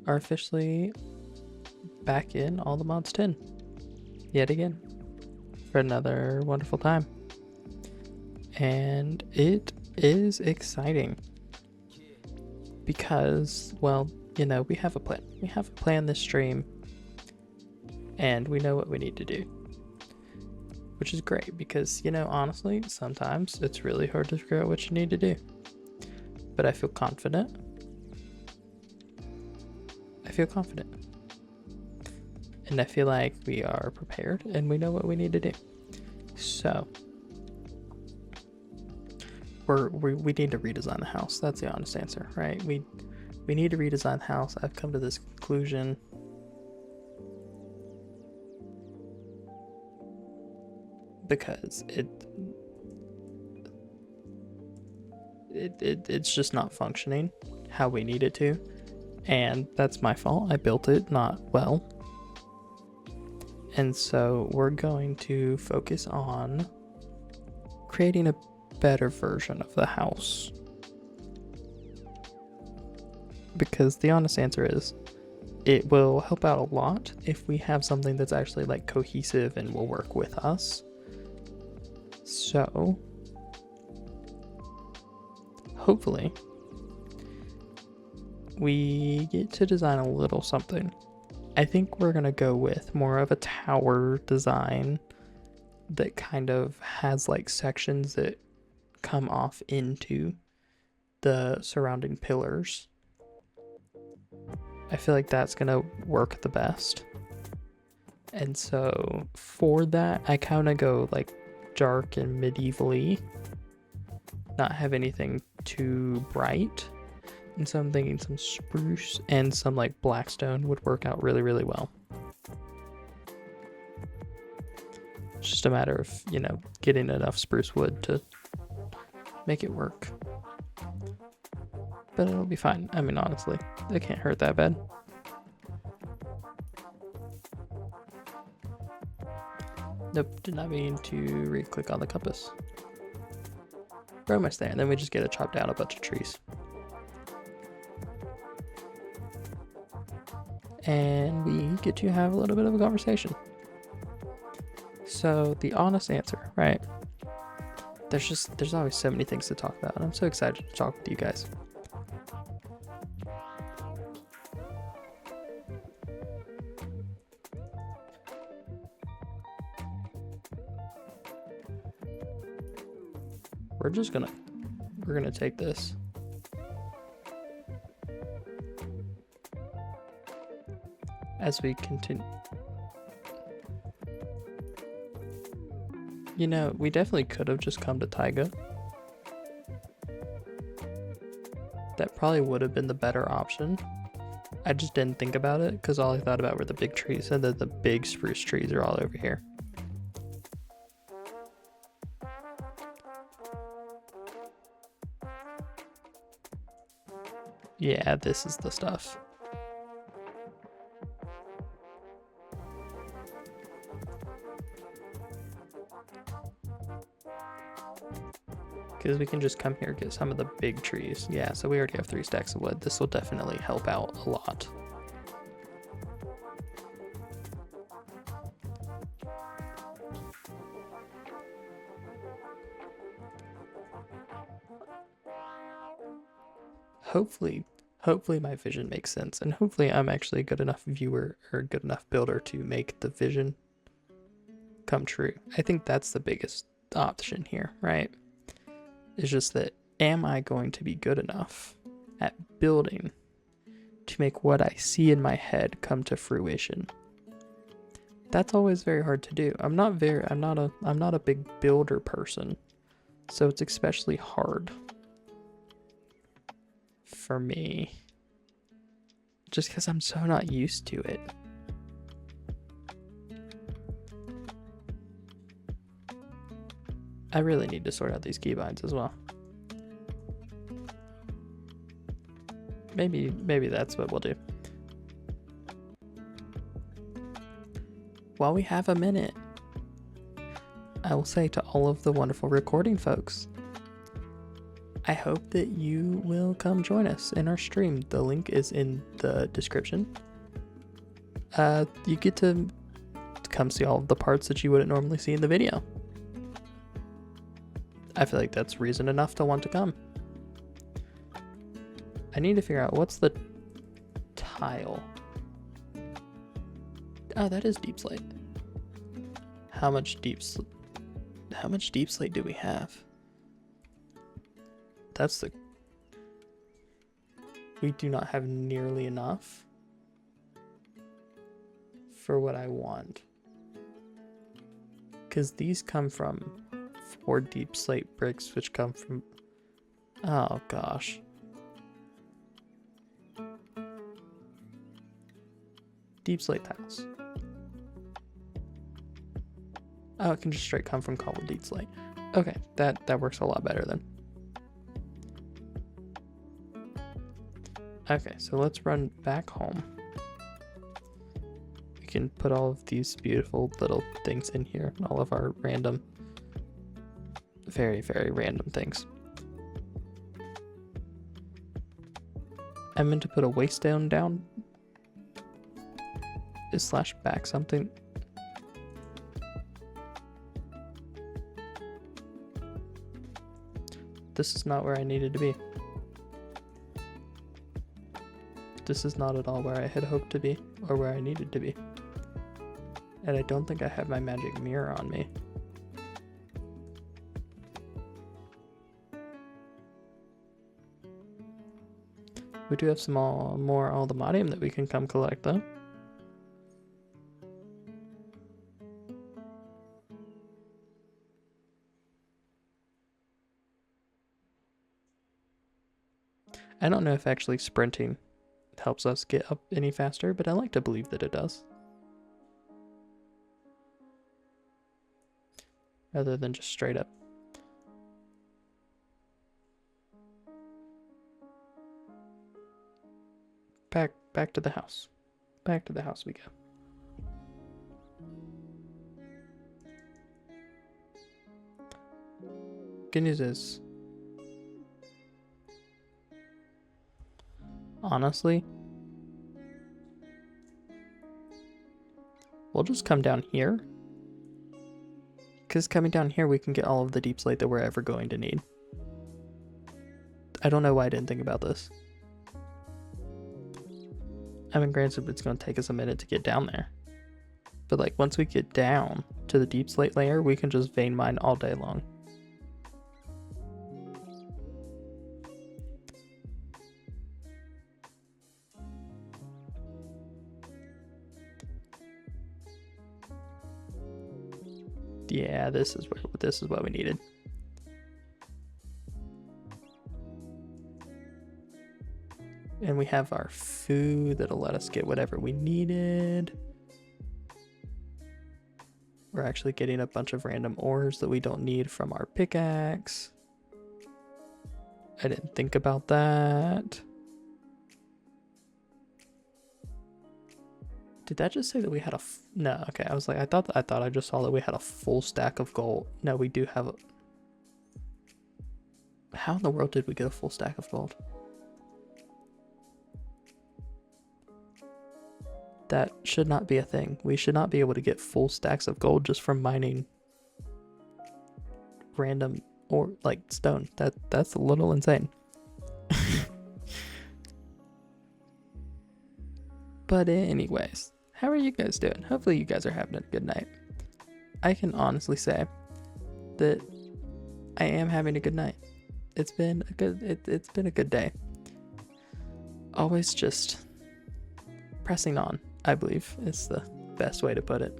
are officially back in all the mods 10 yet again for another wonderful time. And it is exciting because, well, you know, we have a plan. We have a plan this stream and we know what we need to do, which is great because, you know, honestly, sometimes it's really hard to figure out what you need to do. But I feel confident. And I feel like we are prepared and we know what we need to do. So, we need to redesign the house. That's the honest answer, right? We need to redesign the house. I've come to this conclusion. Because it's just not functioning how we need it to. And that's my fault. I built it not well. And so we're going to focus on creating a better version of the house. Because the honest answer is, it will help out a lot if we have something that's actually like cohesive and will work with us. So, hopefully, we get to design a little something. I think we're going to go with more of a tower design that kind of has like sections that come off into the surrounding pillars. I feel like that's going to work the best. And so for that, I kind of go like dark and medievally, not have anything too bright. And so I'm thinking some spruce and some like blackstone would work out really, really well. It's just a matter of, you know, getting enough spruce wood to make it work. But it'll be fine. I mean, honestly, it can't hurt that bad. Nope, did not mean to re-click on the compass. We're almost there, and then we just get to chop down a bunch of trees. And we get to have a little bit of a conversation. So the honest answer, right? There's always so many things to talk about, and I'm so excited to talk with you guys. We're gonna take this. As we continue. You know, we definitely could have just come to Taiga. That probably would have been the better option. I just didn't think about it because all I thought about were the big trees, and that the big spruce trees are all over here. Yeah, this is the stuff. Because we can just come here and get some of the big trees. Yeah, so we already have 3 stacks of wood. This will definitely help out a lot. Hopefully my vision makes sense, and hopefully I'm actually a good enough viewer or a good enough builder to make the vision come true. I think that's the biggest option here, right? It's just that, am I going to be good enough at building to make what I see in my head come to fruition? That's always very hard to do. I'm not a big builder person, so it's especially hard for me, just because I'm so not used to it. I really need to sort out these keybinds as well. Maybe that's what we'll do. While we have a minute, I will say to all of the wonderful recording folks, I hope that you will come join us in our stream. The link is in the description. You get to come see all of the parts that you wouldn't normally see in the video. I feel like that's reason enough to want to come. I need to figure out what's the tile. Oh, that is deep slate. How much deep slate do we have? We do not have nearly enough for what I want. Because these come from 4 deep slate bricks, which come from... Oh, gosh. Deep slate tiles. Oh, it can just straight come from cobbled deep slate. Okay, that works a lot better then. Okay, so let's run back home. We can put all of these beautiful little things in here, all of our random, very, very random things. I meant to put a waste down. Is / back something? This is not where I needed to be. This is not at all where I had hoped to be, or where I needed to be. And I don't think I have my magic mirror on me. We do have some more aldermanium that we can come collect though. I don't know if actually sprinting helps us get up any faster, but I like to believe that it does. Rather than just straight up. Back to the house. Back to the house we go. Good news is, honestly, we'll just come down here. Because coming down here, we can get all of the deep slate that we're ever going to need. I don't know why I didn't think about this. I mean, granted, it's going to take us a minute to get down there. But like, once we get down to the deep slate layer, we can just vein mine all day long. Yeah, this is what we needed. And we have our food that'll let us get whatever we needed. We're actually getting a bunch of random ores that we don't need from our pickaxe. I didn't think about that. Did that just say that we had a no, okay, I was like, I thought I just saw that we had a full stack of gold. No, we do have a... How in the world did we get a full stack of gold? That should not be a thing. We should not be able to get full stacks of gold just from mining random or like stone. That's a little insane. But anyways, how are you guys doing? Hopefully you guys are having a good night. I can honestly say that I am having a good night. It's been a good day. Always just pressing on, I believe, is the best way to put it.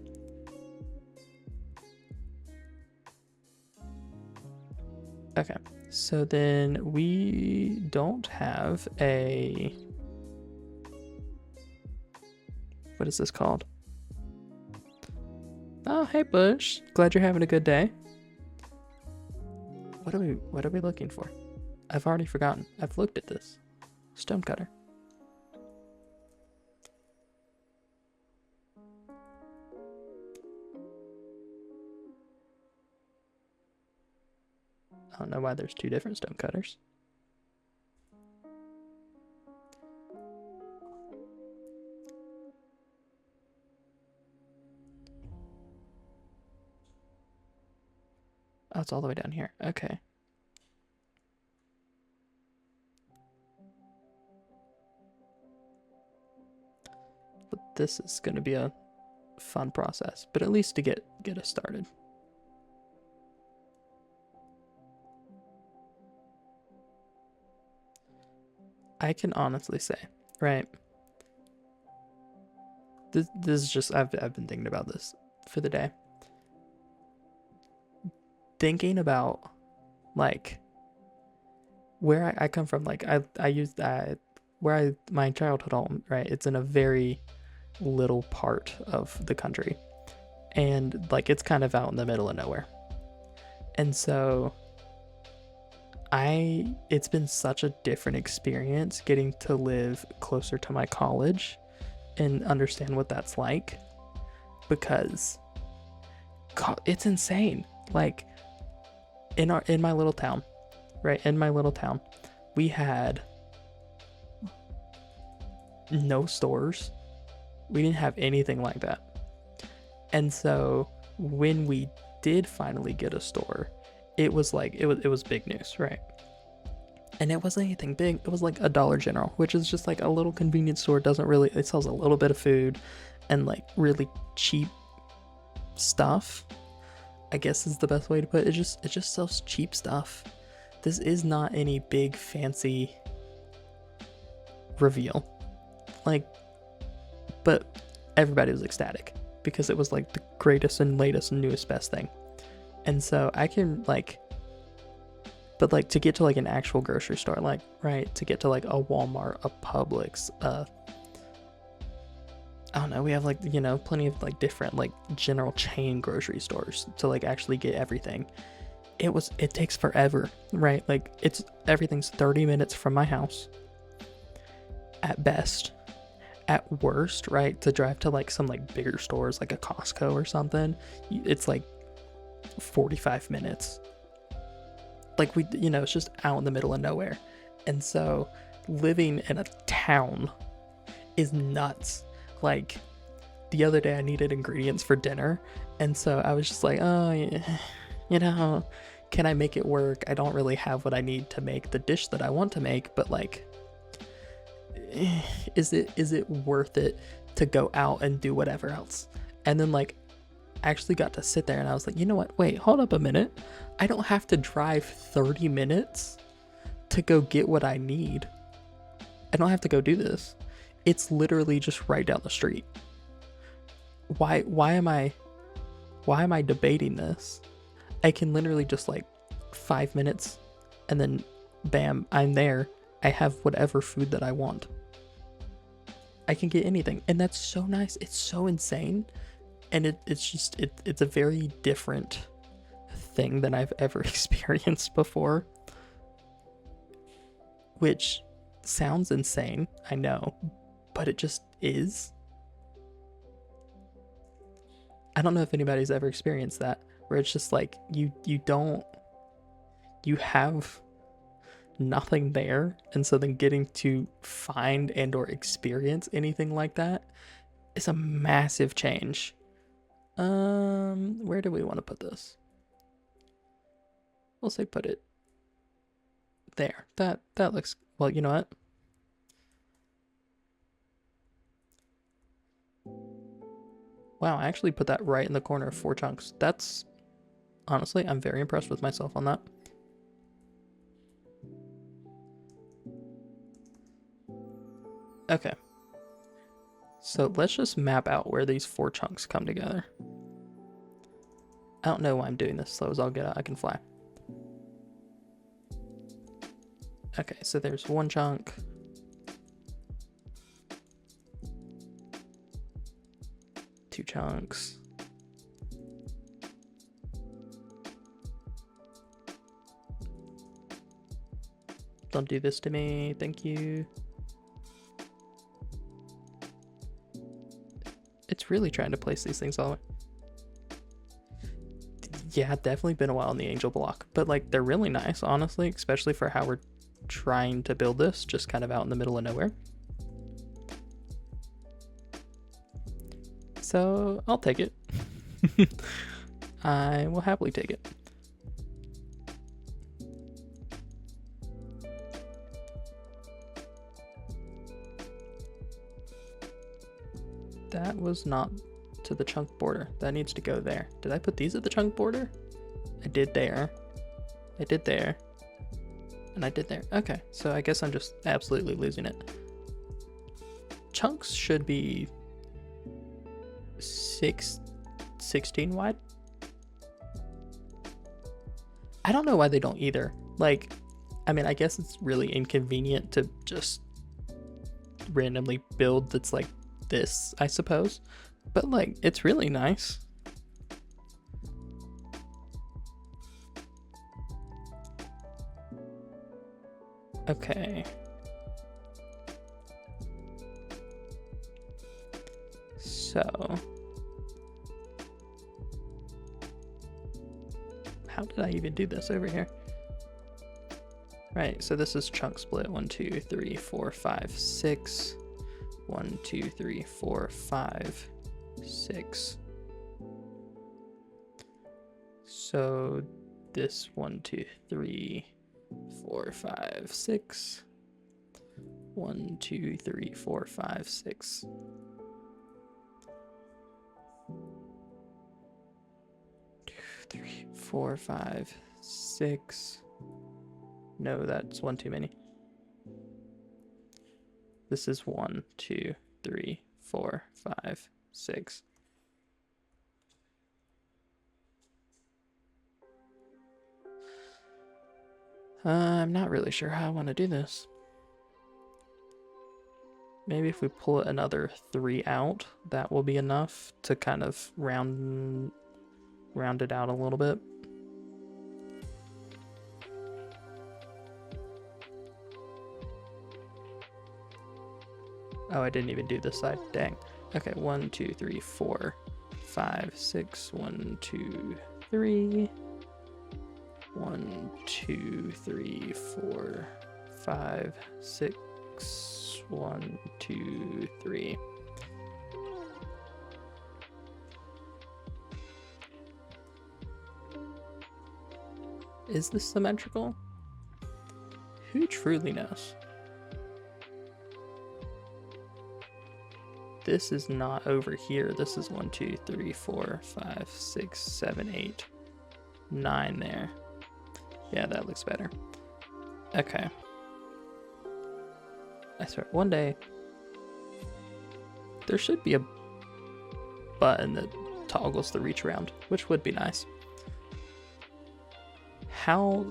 Okay, so then we don't have a... What is this called? Oh, hey Bush. Glad you're having a good day. What are we looking for? I've already forgotten. I've looked at this. Stonecutter. I don't know why there's two different stonecutters. Oh, it's all the way down here. Okay. But this is going to be a fun process, but at least to get us started. I can honestly say, right? This is just I've been thinking about this for the day. Thinking about like where I come from, like I use that where my childhood home, right? It's in a very little part of the country, and like it's kind of out in the middle of nowhere. And so it's been such a different experience getting to live closer to my college and understand what that's like, because it's insane. Like in my little town, right? In my little town, we had no stores. We didn't have anything like that. And so when we did finally get a store, it was like it was big news, right? And it wasn't anything big. It was like a Dollar General, which is just like a little convenience store. It sells a little bit of food and like really cheap stuff, I guess is the best way to put it. It just sells cheap stuff. This is not any big fancy reveal. Like, but everybody was ecstatic because it was like the greatest and latest and newest best thing. And so I can like, but like to get to like an actual grocery store, like, right, to get to like a Walmart, a Publix, I don't know, we have like, you know, plenty of like different like general chain grocery stores to like actually get everything. It takes forever, right? Like everything's 30 minutes from my house at best. At worst, right, to drive to like some like bigger stores like a Costco or something, it's like 45 minutes. Like it's just out in the middle of nowhere. And so living in a town is nuts. Like the other day I needed ingredients for dinner, and so I was just like, oh, can I make it work? I don't really have what I need to make the dish that I want to make, but like, is it worth it to go out and do whatever else? And then like actually got to sit there and I was like, you know what, wait, hold up a minute, I don't have to drive 30 minutes to go get what I need. I don't have to go do this. It's literally just right down the street. Why am I debating this? I can literally just like 5 minutes and then bam, I'm there. I have whatever food that I want. I can get anything, and that's so nice. It's so insane, and it's a very different thing than I've ever experienced before, which sounds insane, I know, but it just is. I don't know if anybody's ever experienced that, where it's just like you have nothing there, and so then getting to find and or experience anything like that is a massive change. Where do we want to put this? We'll say put it there. That looks, well, you know what, wow, I actually put that right in the corner of 4 chunks. That's honestly, I'm very impressed with myself on that. Okay, so let's just map out where these 4 chunks come together. I don't know why I'm doing this slow as I'll get out. I can fly. Okay, so there's 1 chunk. Two chunks. Don't do this to me, thank you. It's really trying to place these things all the way. Yeah, definitely been a while in the angel block, but like they're really nice, honestly, especially for how we're trying to build this, just kind of out in the middle of nowhere. So I'll take it. I will happily take it. That was not to the chunk border. That needs to go there. Did I put these at the chunk border? I did there. I did there. And I did there. Okay, so I guess I'm just absolutely losing it. Chunks should be 16 wide. I don't know why they don't either. Like, I mean, I guess it's really inconvenient to just randomly build that's like this, I suppose. But like, it's really nice. Okay. So, how did I even do this over here? Right, so this is chunk split 1, 2, 3, 4, 5, 6. 1, 2, 3, 4, 5, 6. So this 1, 2, 3, 4, 5, 6. 1, 2, 3, 4, 5, 6. 2, 3, 4, 5, 6. No, that's one too many. This is 1, 2, 3, 4, 5, 6. I'm not really sure how I want to do this. Maybe if we pull another 3 out, that will be enough to kind of round it out a little bit. Oh, I didn't even do this side. Dang. Okay, 1, 2, 3, 4, 5, 6. 1, 2, 3. 1, 2, 3, 4, 5, 6. 1, 2, 3. Is this symmetrical? Who truly knows? This is not over here. This is 1, 2, 3, 4, 5, 6, 7, 8, 9 there. Yeah, that looks better. Okay. I swear, one day there should be a button that toggles the reach around, which would be nice. How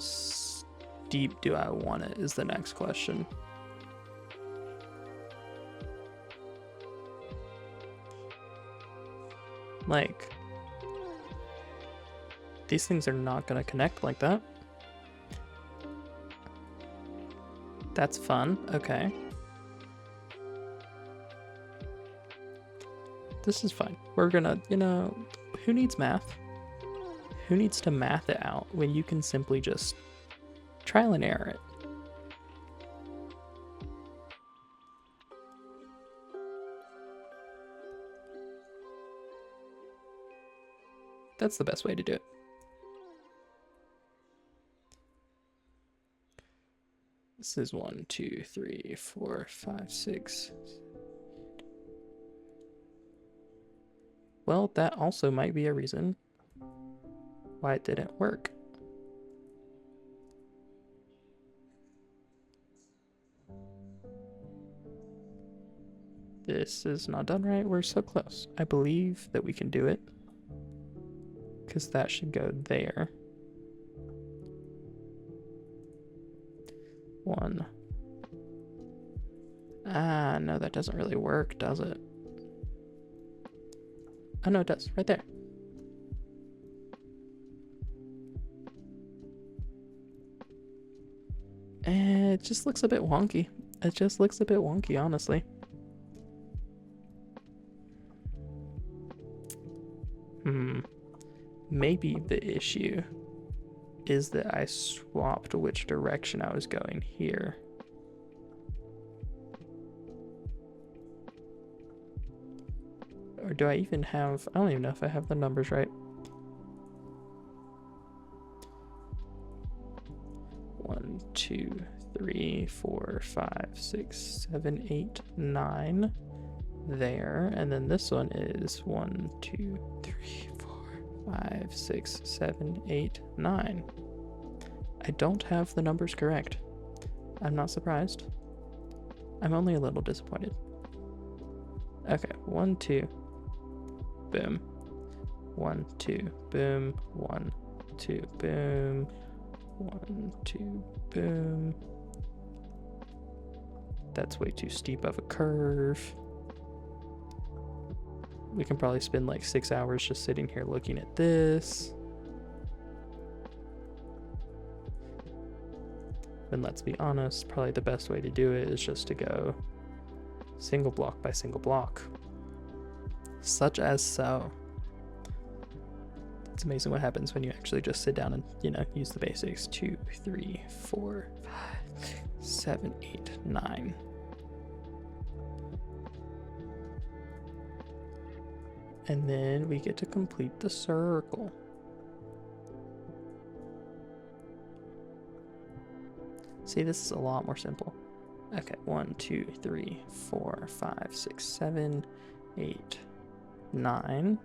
deep do I want it is the next question. Like, these things are not gonna connect like that. That's fun. Okay. This is fine. We're gonna, who needs math? Who needs to math it out when you can simply just trial and error it? That's the best way to do it. This is 1, 2, 3, 4, 5, 6. Well, that also might be a reason why it didn't work. This is not done right. We're so close. I believe that we can do it, because that should go there. 1. Ah, no, that doesn't really work, does it? Oh, no, it does. Right there. And it just looks a bit wonky. It just looks a bit wonky, honestly. Maybe the issue is that I swapped which direction I was going here. Or do I even have... I don't even know if I have the numbers right. 1, 2, 3, 4, 5, 6, 7, 8, 9. there, and then this one is 1, 2, 3, 4, 5, 6, 7, 8, 9. I don't have the numbers correct. I'm not surprised. I'm only a little disappointed. Okay, 1, 2, boom. 1, 2, boom. 1, 2, boom. 1, 2, boom. That's way too steep of a curve. We can probably spend like 6 hours just sitting here looking at this. And let's be honest, probably the best way to do it is just to go single block by single block. Such as so. It's amazing what happens when you actually just sit down and, use the basics. 2, 3, 4, 5, 7, 8, 9. And then we get to complete the circle. See, this is a lot more simple. Okay, 1, 2, 3, 4, 5, 6, 7, 8, 9.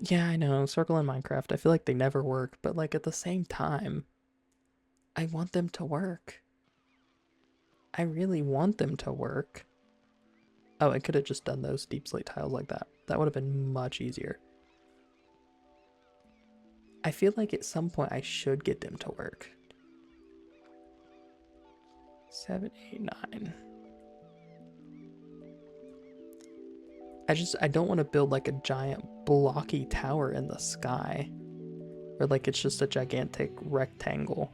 Yeah, I know, circle in Minecraft, I feel like they never work, but like at the same time, I want them to work. I really want them to work. Oh, I could have just done those deep slate tiles like that. That would have been much easier. I feel like at some point I should get them to work. 7, 8, 9. I don't want to build like a giant blocky tower in the sky. Or like it's just a gigantic rectangle.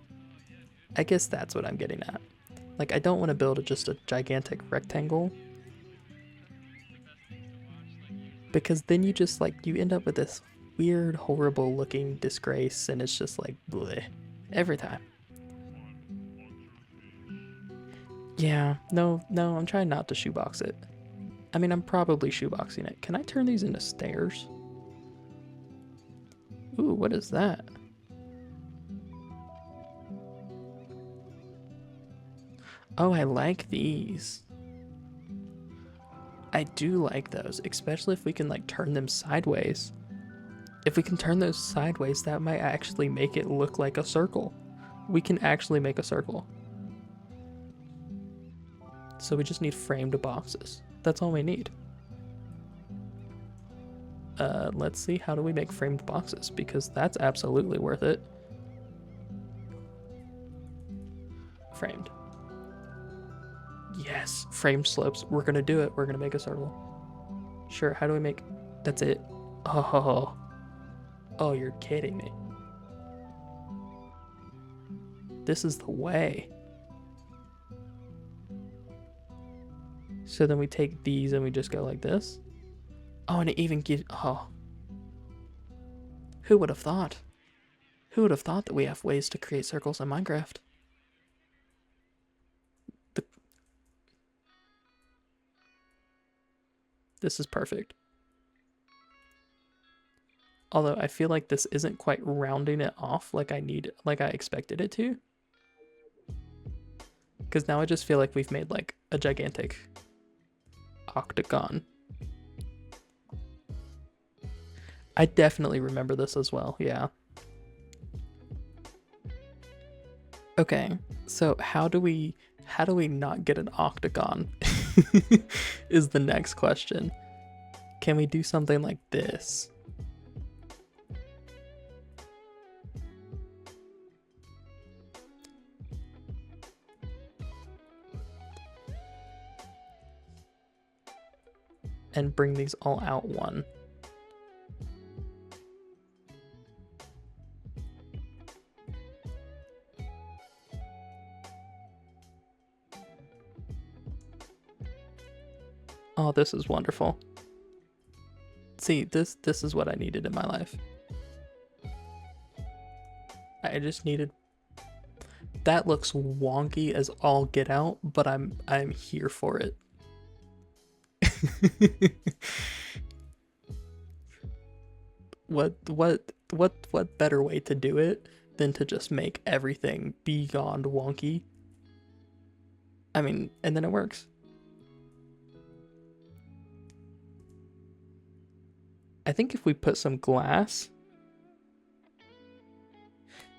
I guess that's what I'm getting at. Like I don't want to build just a gigantic rectangle. Because then you just like, you end up with this weird, horrible looking disgrace and it's just like bleh every time. Yeah, no, I'm trying not to shoebox it. I mean, I'm probably shoeboxing it. Can I turn these into stairs? Ooh, what is that? Oh, I like these. I do like those, especially if we can like turn them sideways. If we can turn those sideways, that might actually make it look like a circle. We can actually make a circle. So we just need framed boxes. That's all we need. Let's see, how do we make framed boxes? Because that's absolutely worth it. Framed. Yes, framed slopes. We're gonna do it. We're gonna make a circle. Sure, how do we make... That's it. Oh, you're kidding me. This is the way. So then we take these and we just go like this. Oh, and it even gives... Oh. Who would have thought? Who would have thought that we have ways to create circles in Minecraft? This is perfect. Although I feel like this isn't quite rounding it off like I expected it to. Because now I just feel like we've made like a gigantic octagon. I definitely remember this as well, yeah. Okay, so how do we not get an octagon? Is the next question. Can we do something like this? And bring these all out one. Oh, this is wonderful. See, this is what I needed in my life. I just needed... That looks wonky as all get out, but I'm here for it. What better way to do it than to just make everything beyond wonky? I mean, and then it works. I think if we put some glass.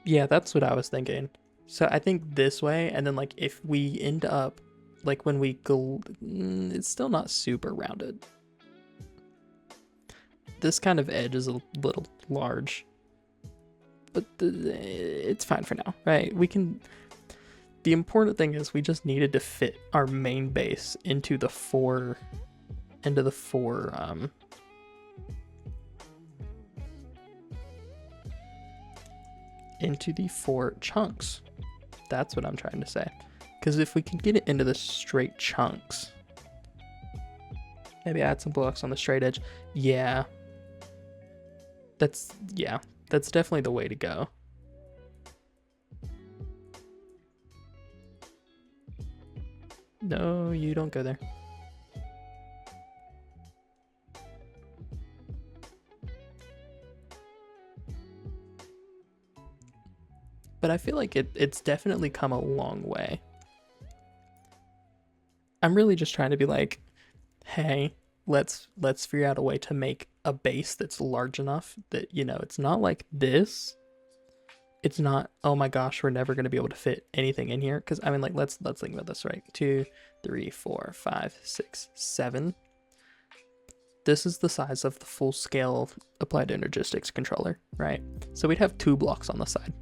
Yeah, that's what I was thinking. So I think this way, and then like if we end up like when we go, it's still not super rounded. This kind of edge is a little large, but it's fine for now, right? We can. The important thing is we just needed to fit our main base into the four chunks. That's what I'm trying to say. Because if we can get it into the straight chunks, maybe add some blocks on the straight edge. Yeah. That's definitely the way to go. No, you don't go there. But I feel like it's definitely come a long way. I'm really just trying to be like, hey, let's figure out a way to make a base that's large enough that, you know, it's not like this. It's not, oh my gosh, we're never going to be able to fit anything in here. Because I mean, like, let's think about this, right? 2, 3, 4, 5, 6, 7. This is the size of the full scale applied energistics controller, right? So we'd have 2 blocks on the side.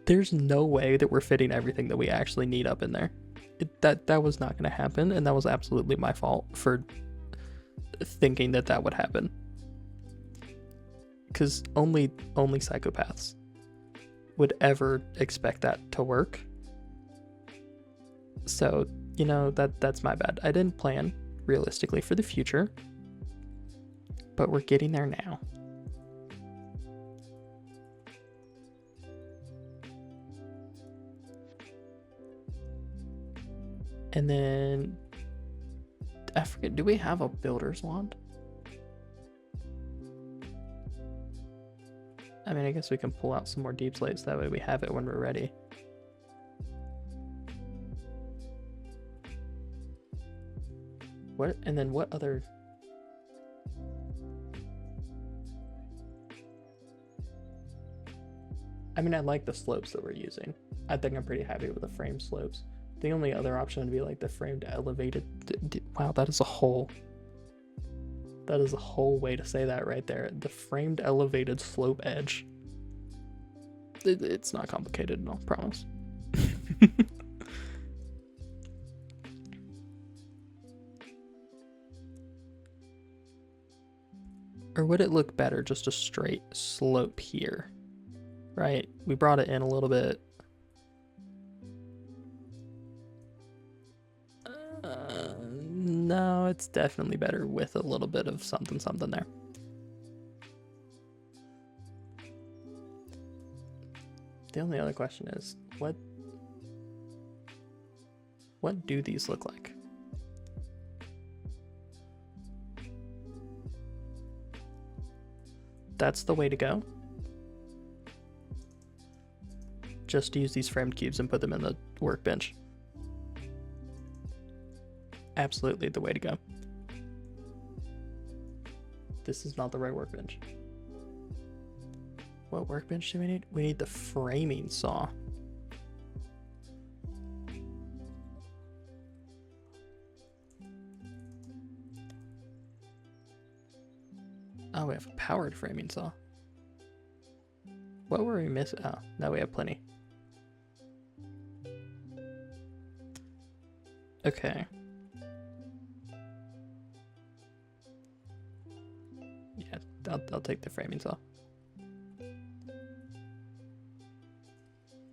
There's no way that we're fitting everything that we actually need up in there. That was not going to happen, and that was absolutely my fault for thinking that would happen. Because only psychopaths would ever expect that to work. So, you know, that's my bad. I didn't plan realistically for the future, but we're getting there now. And then, I forget, do we have a builder's wand? I mean, I guess we can pull out some more deep slates, that way we have it when we're ready. What, and then what other... I mean, I like the slopes that we're using. I think I'm pretty happy with the frame slopes. The only other option would be like the framed elevated. Wow, that is a whole way to say that right there. The framed elevated slope edge. It's not complicated at all, promise. Or would it look better just a straight slope here? Right? We brought it in a little bit. No, it's definitely better with a little bit of something there. The only other question is, what do these look like? That's the way to go. Just use these framed cubes and put them in the workbench. Absolutely the way to go. This is not the right workbench. What workbench do we need? We need the framing saw. Oh, we have a powered framing saw. What were we missing? Oh, now we have plenty. Okay. Yeah, I'll take the framing saw.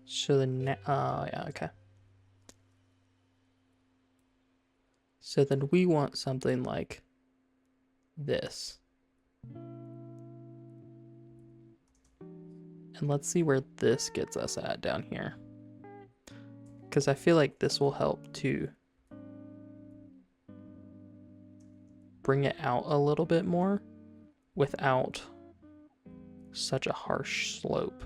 So yeah, okay. So then we want something like this. And let's see where this gets us at down here. Because I feel like this will help to bring it out a little bit more without such a harsh slope.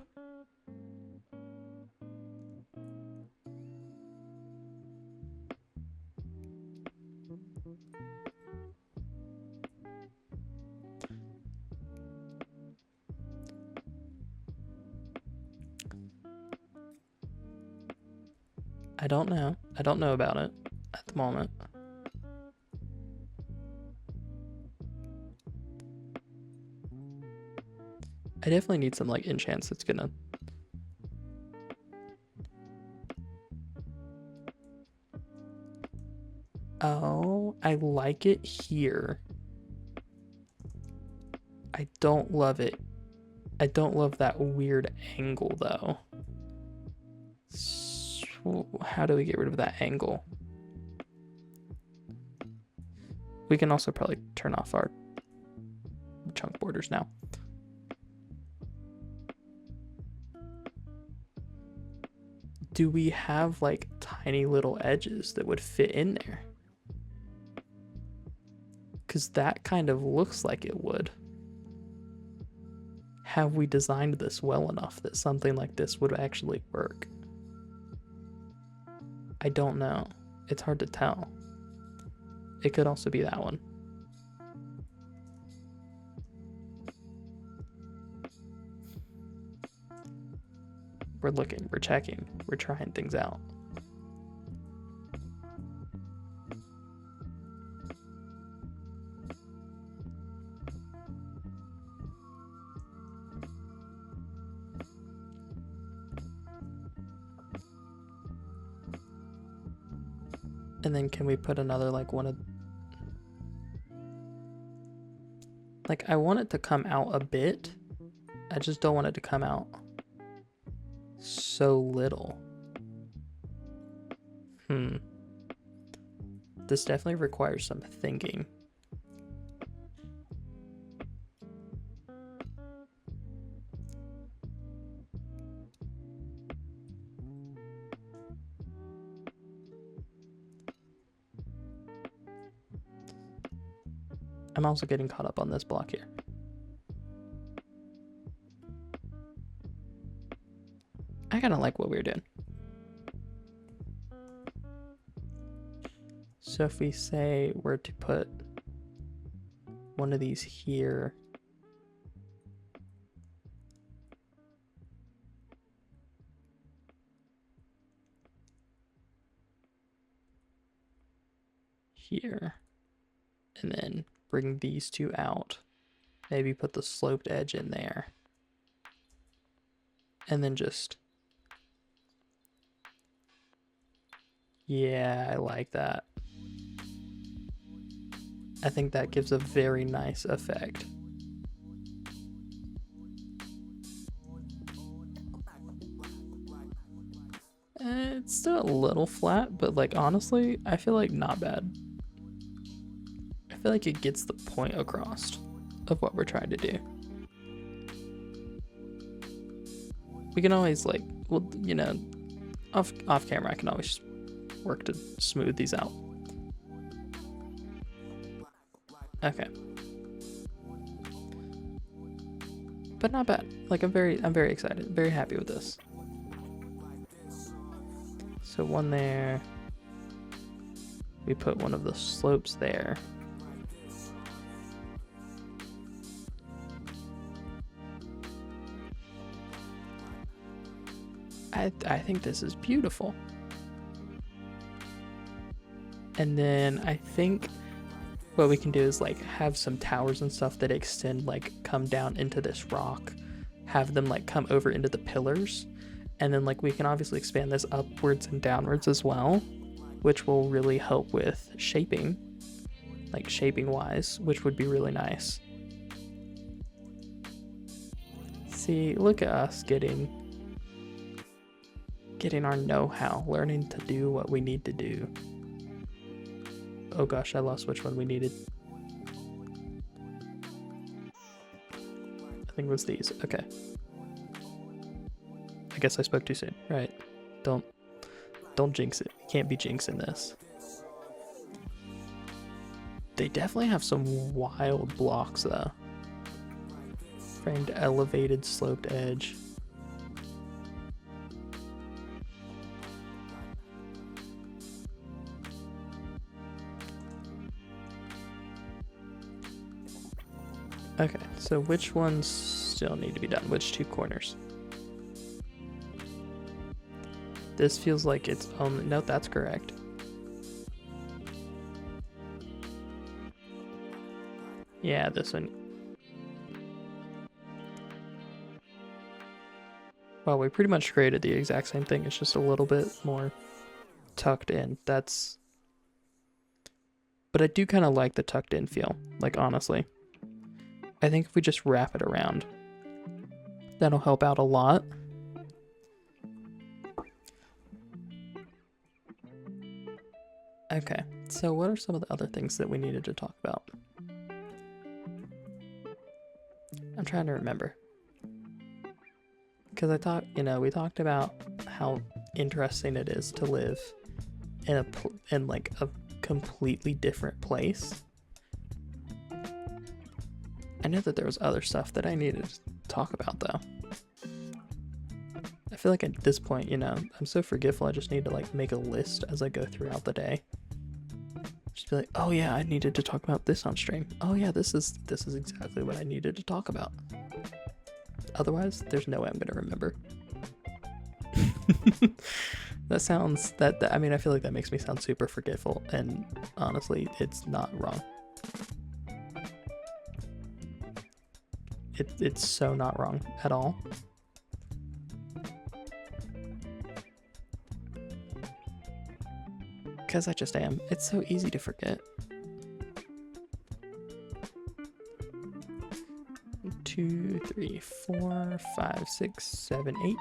I don't know. I don't know about it at the moment. I definitely need some like enchants that's gonna... Oh, I like it here. I don't love it. I don't love that weird angle though. So how do we get rid of that angle? We can also probably turn off our chunk borders now. Do we have like tiny little edges that would fit in there? Because that kind of looks like it would. Have we designed this well enough that something like this would actually work? I don't know. It's hard to tell. It could also be that one. We're looking, we're checking, we're trying things out. And then can we put another like one of... Like I want it to come out a bit. I just don't want it to come out so little. This definitely requires some thinking. I'm also getting caught up on this block here. I kind of like what we were doing. So if we say we're to put one of these here, here, and then bring these two out, maybe put the sloped edge in there, and then just... Yeah, I like that. I think that gives a very nice effect. It's still a little flat, but like honestly, I feel like not bad. I feel like it gets the point across of what we're trying to do. We can always like, well, you know, off camera, I can always work to smooth these out. Okay. But not bad. Like I'm very excited, very happy with this. So one there. We put one of the slopes there. I think this is beautiful. And then I think what we can do is like have some towers and stuff that extend, like come down into this rock, have them like come over into the pillars, and then like we can obviously expand this upwards and downwards as well, which will really help with shaping, like shaping wise, which would be really nice. See, look at us getting our know-how, learning to do what we need to do. Oh gosh, I lost which one we needed. I think it was these. Okay. I guess I spoke too soon. Right. Don't jinx it. You can't be jinxing this. They definitely have some wild blocks though. Framed elevated sloped edge. Okay, so which ones still need to be done? Which two corners? This feels like it's only... No, that's correct. Yeah, this one. Well, we pretty much created the exact same thing. It's just a little bit more tucked in. That's... But I do kind of like the tucked in feel, like honestly. I think if we just wrap it around, that'll help out a lot. Okay, so what are some of the other things that we needed to talk about? I'm trying to remember. Because I thought, you know, we talked about how interesting it is to live in like a completely different place. I know that there was other stuff that I needed to talk about though. I feel like at this point, you know, I'm so forgetful. I just need to like make a list as I go throughout the day. Just be like, oh yeah, I needed to talk about this on stream. Oh yeah, this is exactly what I needed to talk about. Otherwise, there's no way I'm gonna remember. I mean, I feel like that makes me sound super forgetful, and honestly, it's not wrong. It's so not wrong at all. Because I just am. It's so easy to forget. 2, 3, 4, 5, 6, 7, 8.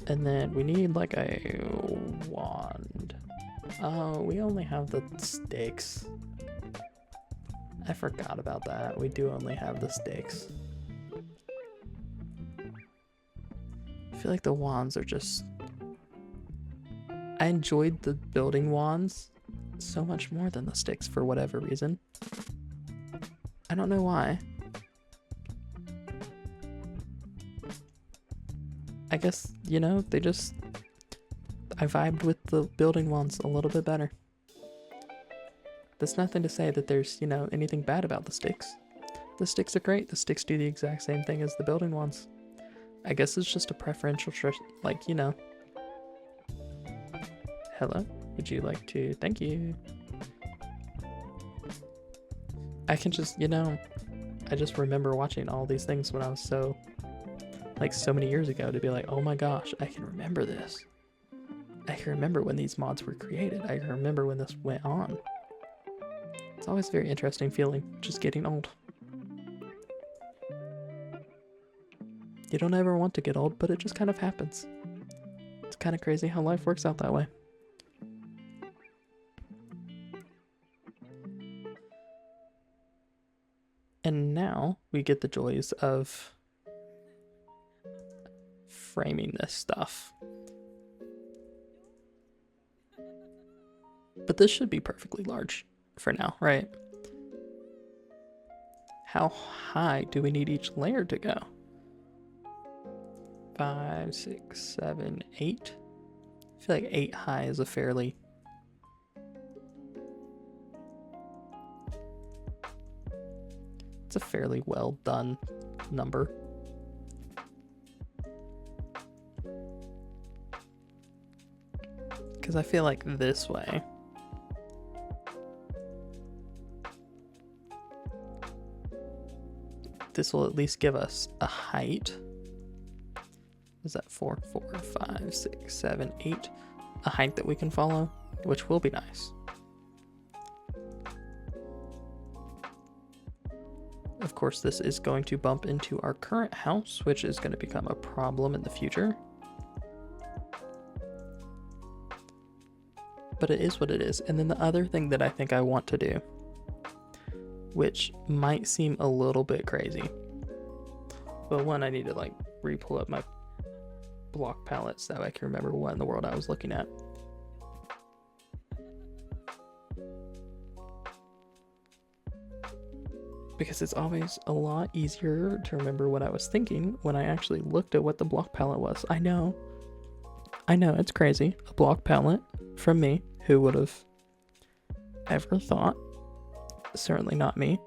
And then we need like a wand. Oh, we only have the sticks. I forgot about that. We do only have the sticks. I feel like the wands are just... I enjoyed the building wands so much more than the sticks for whatever reason. I don't know why. I guess, you know, I vibed with the building wands a little bit better. That's nothing to say that there's, you know, anything bad about the sticks. The sticks are great. The sticks do the exact same thing as the building wands. I guess it's just a preferential like, you know. Hello? Would you like to... Thank you. I can just, you know, I just remember watching all these things when I was so many years ago to be like, oh my gosh, I can remember this. I can remember when these mods were created. I can remember when this went on. It's always a very interesting feeling, just getting old. You don't ever want to get old, but it just kind of happens. It's kind of crazy how life works out that way. And now we get the joys of framing this stuff. But this should be perfectly large for now, right? How high do we need each layer to go? 5, 6, 7, 8. I feel like 8 high is a fairly... It's a fairly well done number. Because I feel like this way, this will at least give us a height. Is that 4, 5, 6, 7, 8? A height that we can follow, which will be nice. Of course, this is going to bump into our current house, which is going to become a problem in the future. But it is what it is. And then the other thing that I think I want to do, which might seem a little bit crazy, but one, I need to like re-pull up my block palette so I can remember what in the world I was looking at. because it's always a lot easier to remember what I was thinking when I actually looked at what the block palette was. I know, it's crazy. A block palette from me. Who would have ever thought? Certainly not me.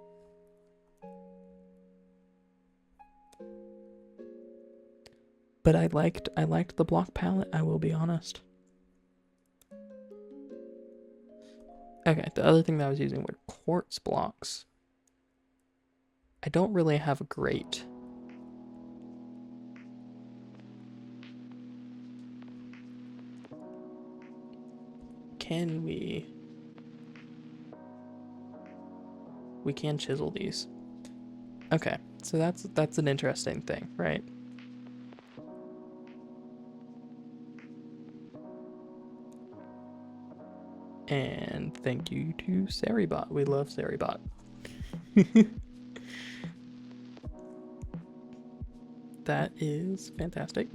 But I liked the block palette, I will be honest. Okay, the other thing that I was using were quartz blocks. I don't really have a great we can chisel these. Okay, so that's an interesting thing, right? And thank you to Saribot. We love Saribot. That is fantastic.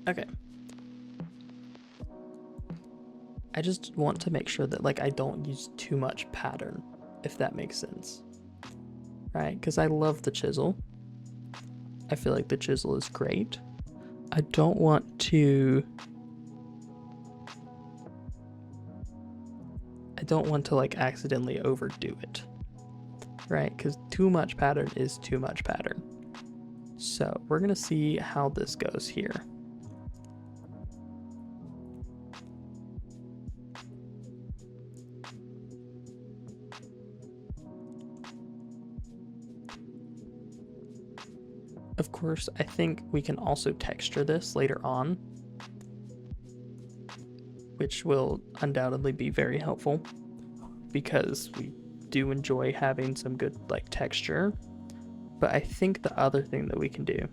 Okay. I just want to make sure that like I don't use too much pattern, if that makes sense. Right? Because I love the chisel. I feel like the chisel is great. I don't want to like accidentally overdo it. Right? Because too much pattern is too much pattern. So we're gonna see how this goes here. Of course, I think we can also texture this later on, which will undoubtedly be very helpful because we do enjoy having some good like texture. But I think the other thing that we can do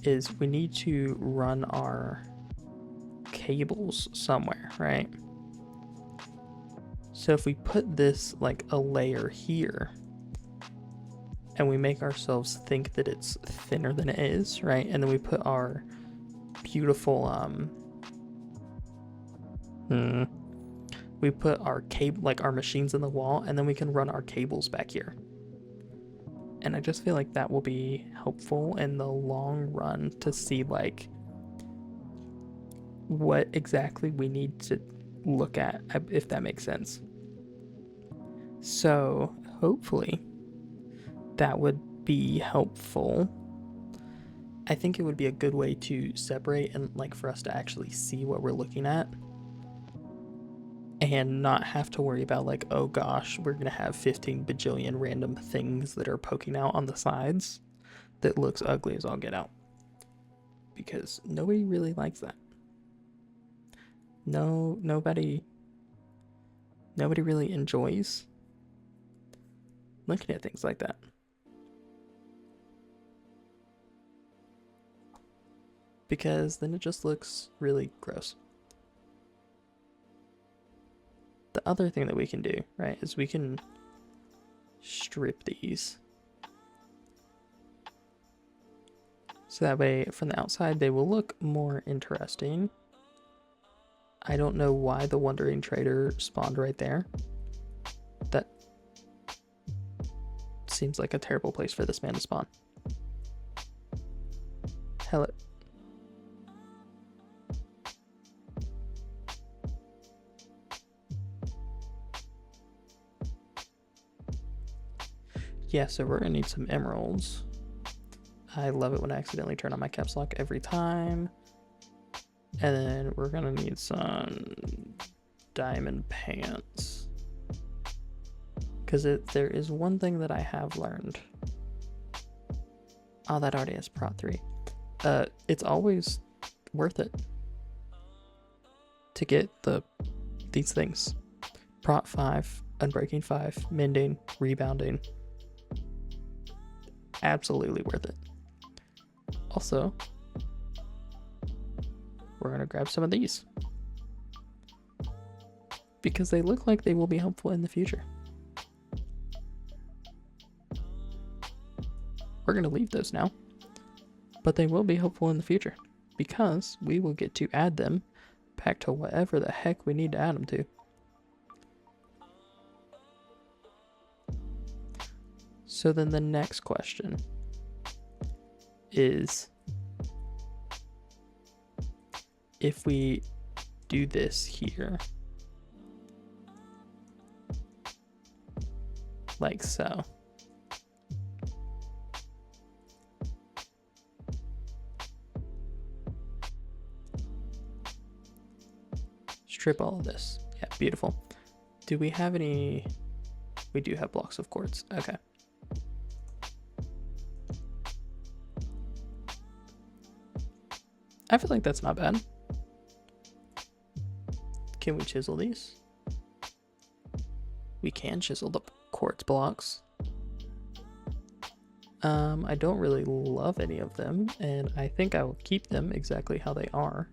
is we need to run our cables somewhere, right? So if we put this like a layer here and we make ourselves think that it's thinner than it is, right? And then we put our beautiful we put our cable, like our machines in the wall, and then we can run our cables back here. And I just feel like that will be helpful in the long run to see like what exactly we need to look at, if that makes sense. So hopefully that would be helpful. I think it would be a good way to separate and like for us to actually see what we're looking at and not have to worry about like, oh gosh, we're gonna have 15 bajillion random things that are poking out on the sides that looks ugly as all get out, because nobody really likes that. Nobody really enjoys looking at things like that, because then it just looks really gross. The other thing that we can do, right, is we can strip these. So that way, from the outside, they will look more interesting. I don't know why the Wandering Trader spawned right there. That seems like a terrible place for this man to spawn. Hello. Yeah, so we're gonna need some emeralds. I love it when I accidentally turn on my caps lock every time. And then we're gonna need some diamond pants. Because there is one thing that I have learned. Oh, that already has Prot 3. It's always worth it to get these things. Prot 5, Unbreaking 5, Mending, Rebounding. Absolutely worth it. Also, we're going to grab some of these because they look like they will be helpful in the future. We're going to leave those now, but they will be helpful in the future because we will get to add them modpack to whatever the heck we need to add them to. So then the next question is, if we do this here, like so. Strip all of this. Yeah, beautiful. Do we have any? We do have blocks of quartz. Okay. I feel like that's not bad. Can we chisel these? We can chisel the quartz blocks. I don't really love any of them, and I think I will keep them exactly how they are.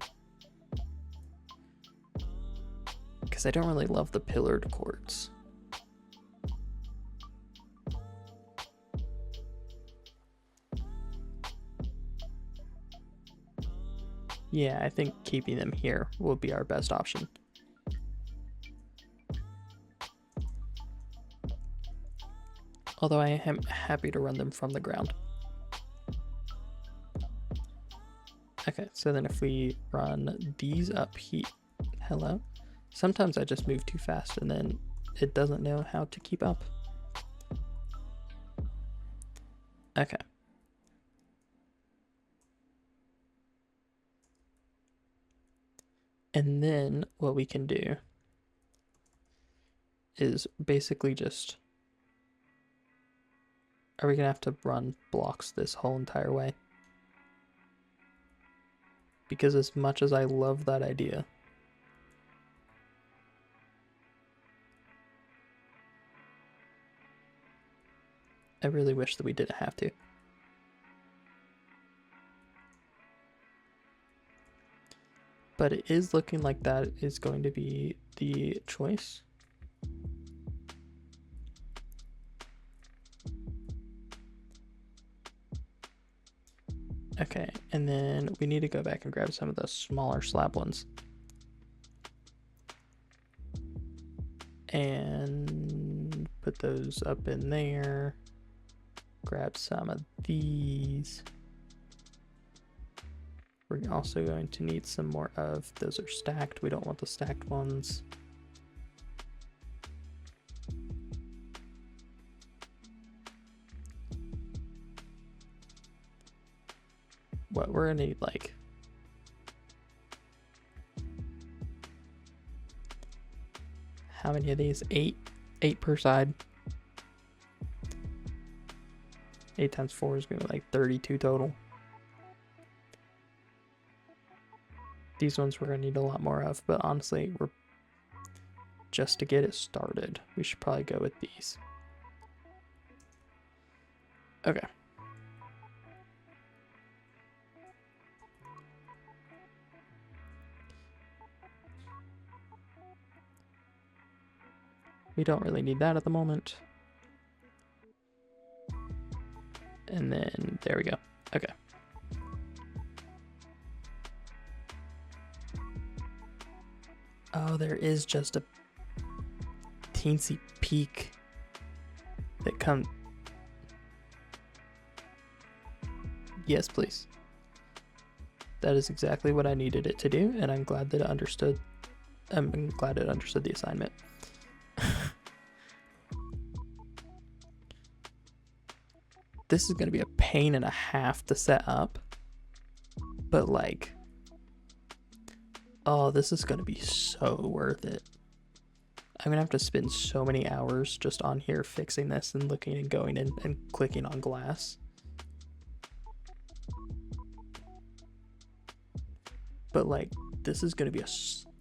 Because I don't really love the pillared quartz. Yeah, I think keeping them here will be our best option. Although I am happy to run them from the ground. Okay, so then if we run these up here, hello? Sometimes I just move too fast and then it doesn't know how to keep up. Okay. And then what we can do is basically just, are we gonna have to run blocks this whole entire way? Because as much as I love that idea, I really wish that we didn't have to. But it is looking like that is going to be the choice. Okay, and then we need to go back and grab some of the smaller slab ones. And put those up in there. Grab some of these. We're also going to need some more of, those are stacked. We don't want the stacked ones. What we're gonna need, like, how many of these? 8 per side. 8 times 4 is gonna be like 32 total. These ones we're gonna need a lot more of, but honestly, we're just to get it started, we should probably go with these. Okay. We don't really need that at the moment. And then there we go. Okay. Oh, there is just a teensy peak that comes. Yes, please. That is exactly what I needed it to do, and I'm glad that it understood. I'm glad it understood the assignment. This is going to be a pain and a half to set up, but like, oh, this is going to be so worth it. I'm going to have to spend so many hours just on here fixing this and looking and going in and clicking on glass. But like, this is going to be a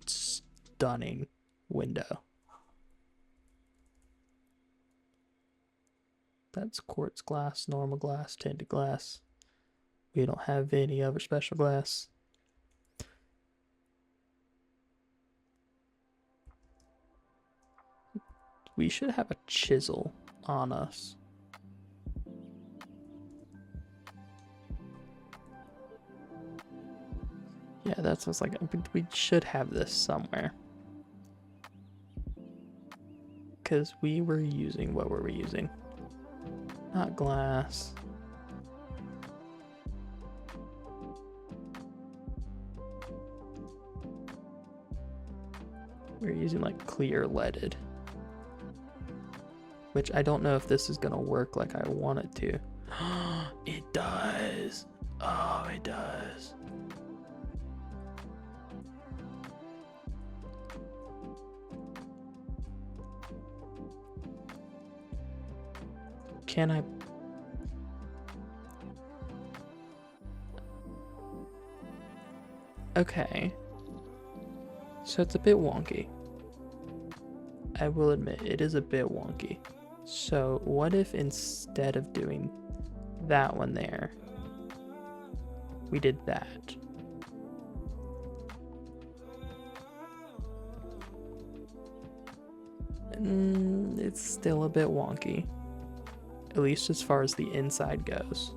stunning window. That's quartz glass, normal glass, tinted glass. We don't have any other special glass. We should have a chisel on us. Yeah, that's what's like. We should have this somewhere. Because we were using, what were we using? Not glass. We were using like clear leaded. Which I don't know if this is going to work like I want it to. It does. Oh, it does. Can I? Okay. So it's a bit wonky. I will admit, it is a bit wonky. So what if instead of doing that one there, we did that? It's still a bit wonky, at least as far as the inside goes.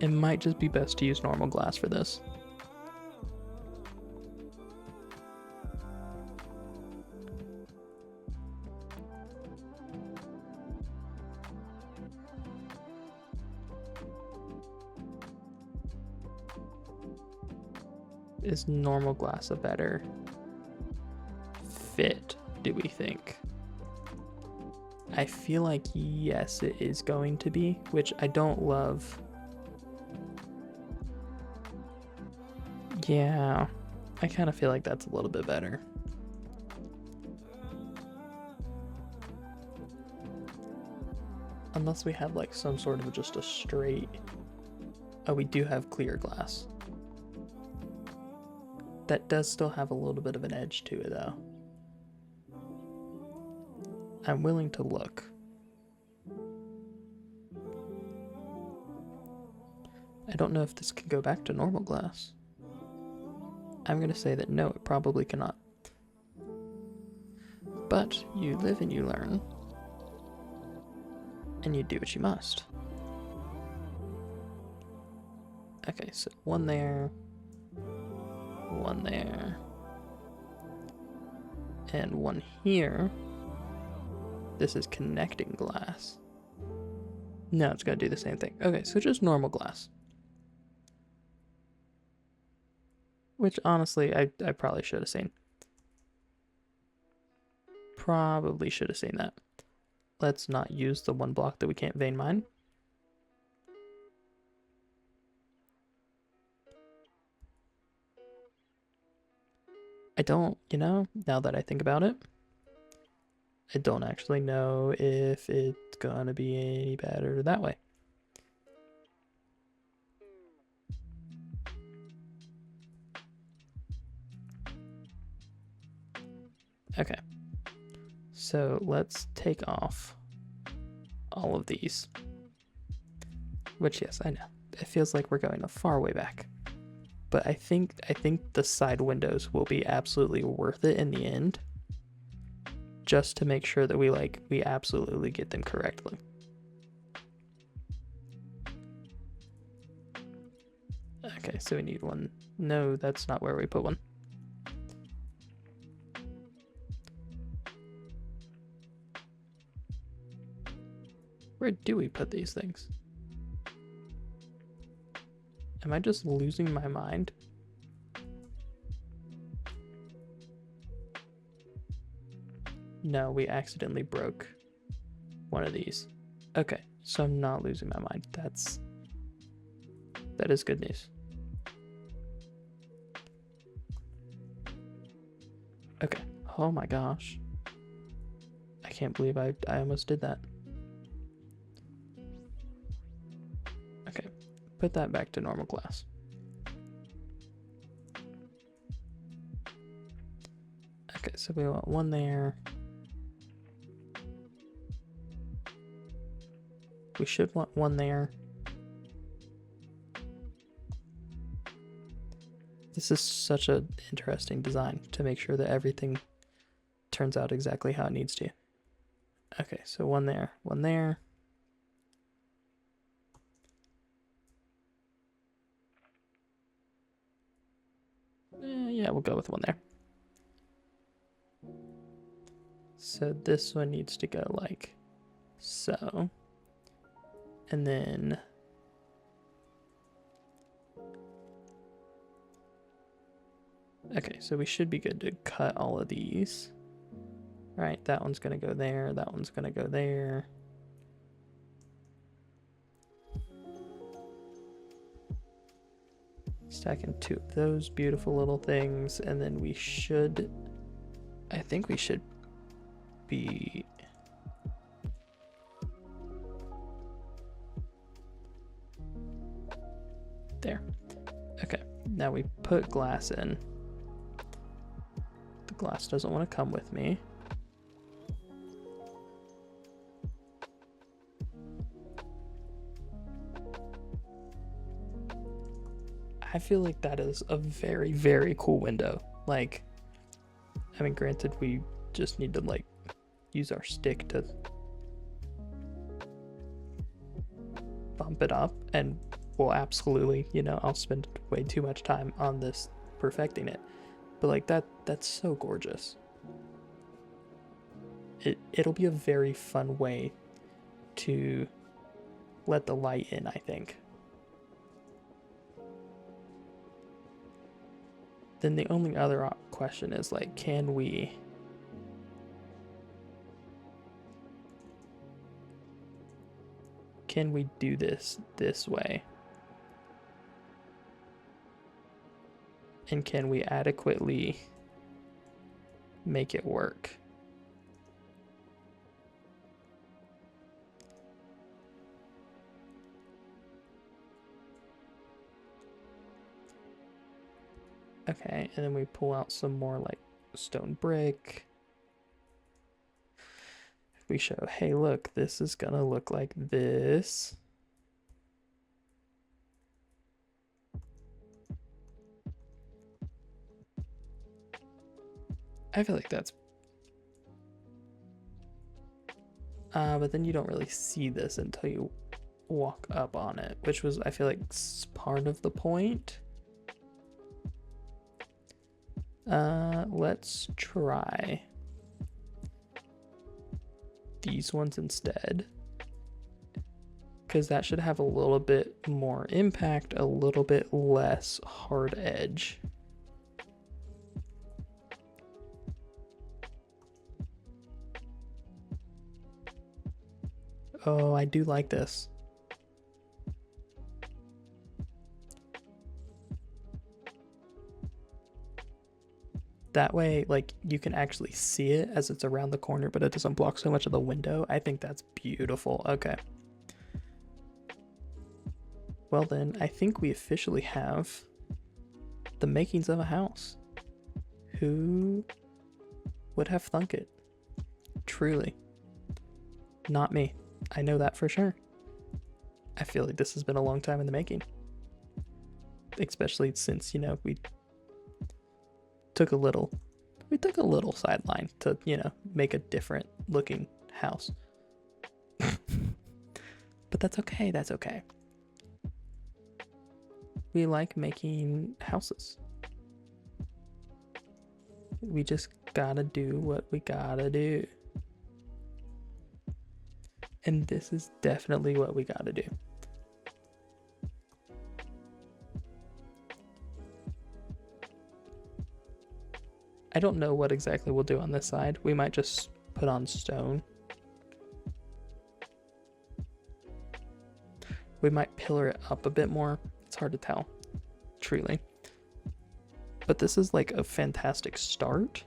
It might just be best to use normal glass for this. Is normal glass a better fit, do we think? I feel like yes, it is going to be, which I don't love. Yeah, I kind of feel like that's a little bit better. Unless we had like some sort of just a straight... Oh, we do have clear glass. That does still have a little bit of an edge to it though. I'm willing to look. I don't know if this can go back to normal glass. I'm going to say that no, it probably cannot. But you live and you learn. And you do what you must. Okay, so one there. One there. And one here. This is connecting glass. No, it's going to do the same thing. Okay, so just normal glass. Which, honestly, I probably should have seen. Probably should have seen that. Let's not use the one block that we can't vein mine. I don't, now that I think about it, I don't actually know if it's gonna be any better that way. Okay, so let's take off all of these. Which, yes, I know. It feels like we're going a far way back. But I think the side windows will be absolutely worth it in the end. Just to make sure that we absolutely get them correctly. Okay, so we need one. No, that's not where we put one. Where do we put these things? Am I just losing my mind? No, we accidentally broke one of these. Okay, so I'm not losing my mind. That is good news. Okay. Oh my gosh. I can't believe I almost did that. Okay. Put that back to normal glass. Okay, so we want one there. We should want one there. This is such an interesting design to make sure that everything turns out exactly how it needs to. Okay, so one there, one there. Yeah, we'll go with one there. So this one needs to go like so. And then okay, so we should be good to cut all of these. All right, that one's gonna go there, that one's gonna go there. Stacking two of those beautiful little things, and then we should, I think we should be there. Okay, now we put glass in. The glass doesn't want to come with me. I feel like that is a very, very cool window. Like, I mean, granted, we just need to like use our stick to bump it up, and we'll absolutely, you know, I'll spend way too much time on this perfecting it. But like that's so gorgeous. It'll be a very fun way to let the light in, I think. Then the only other question is like, can we do this way? And can we adequately make it work? Okay, and then we pull out some more like stone brick. We show, hey, look, this is gonna look like this. I feel like that's but then you don't really see this until you walk up on it, which was, I feel like, part of the point. Let's try these ones instead, because that should have a little bit more impact, a little bit less hard edge. Oh, I do like this. That way, like, you can actually see it as it's around the corner, but it doesn't block so much of the window. I think that's beautiful. Okay. Well then, I think we officially have the makings of a house. Who would have thunk it? Truly. Not me. I know that for sure. I feel like this has been a long time in the making. Especially since, you know, we took a little sideline to, you know, make a different looking house. But that's okay, that's okay. We like making houses. We just gotta do what we gotta do. And this is definitely what we gotta do. I don't know what exactly we'll do on this side. We might just put on stone. We might pillar it up a bit more. It's hard to tell, truly. But this is like a fantastic start.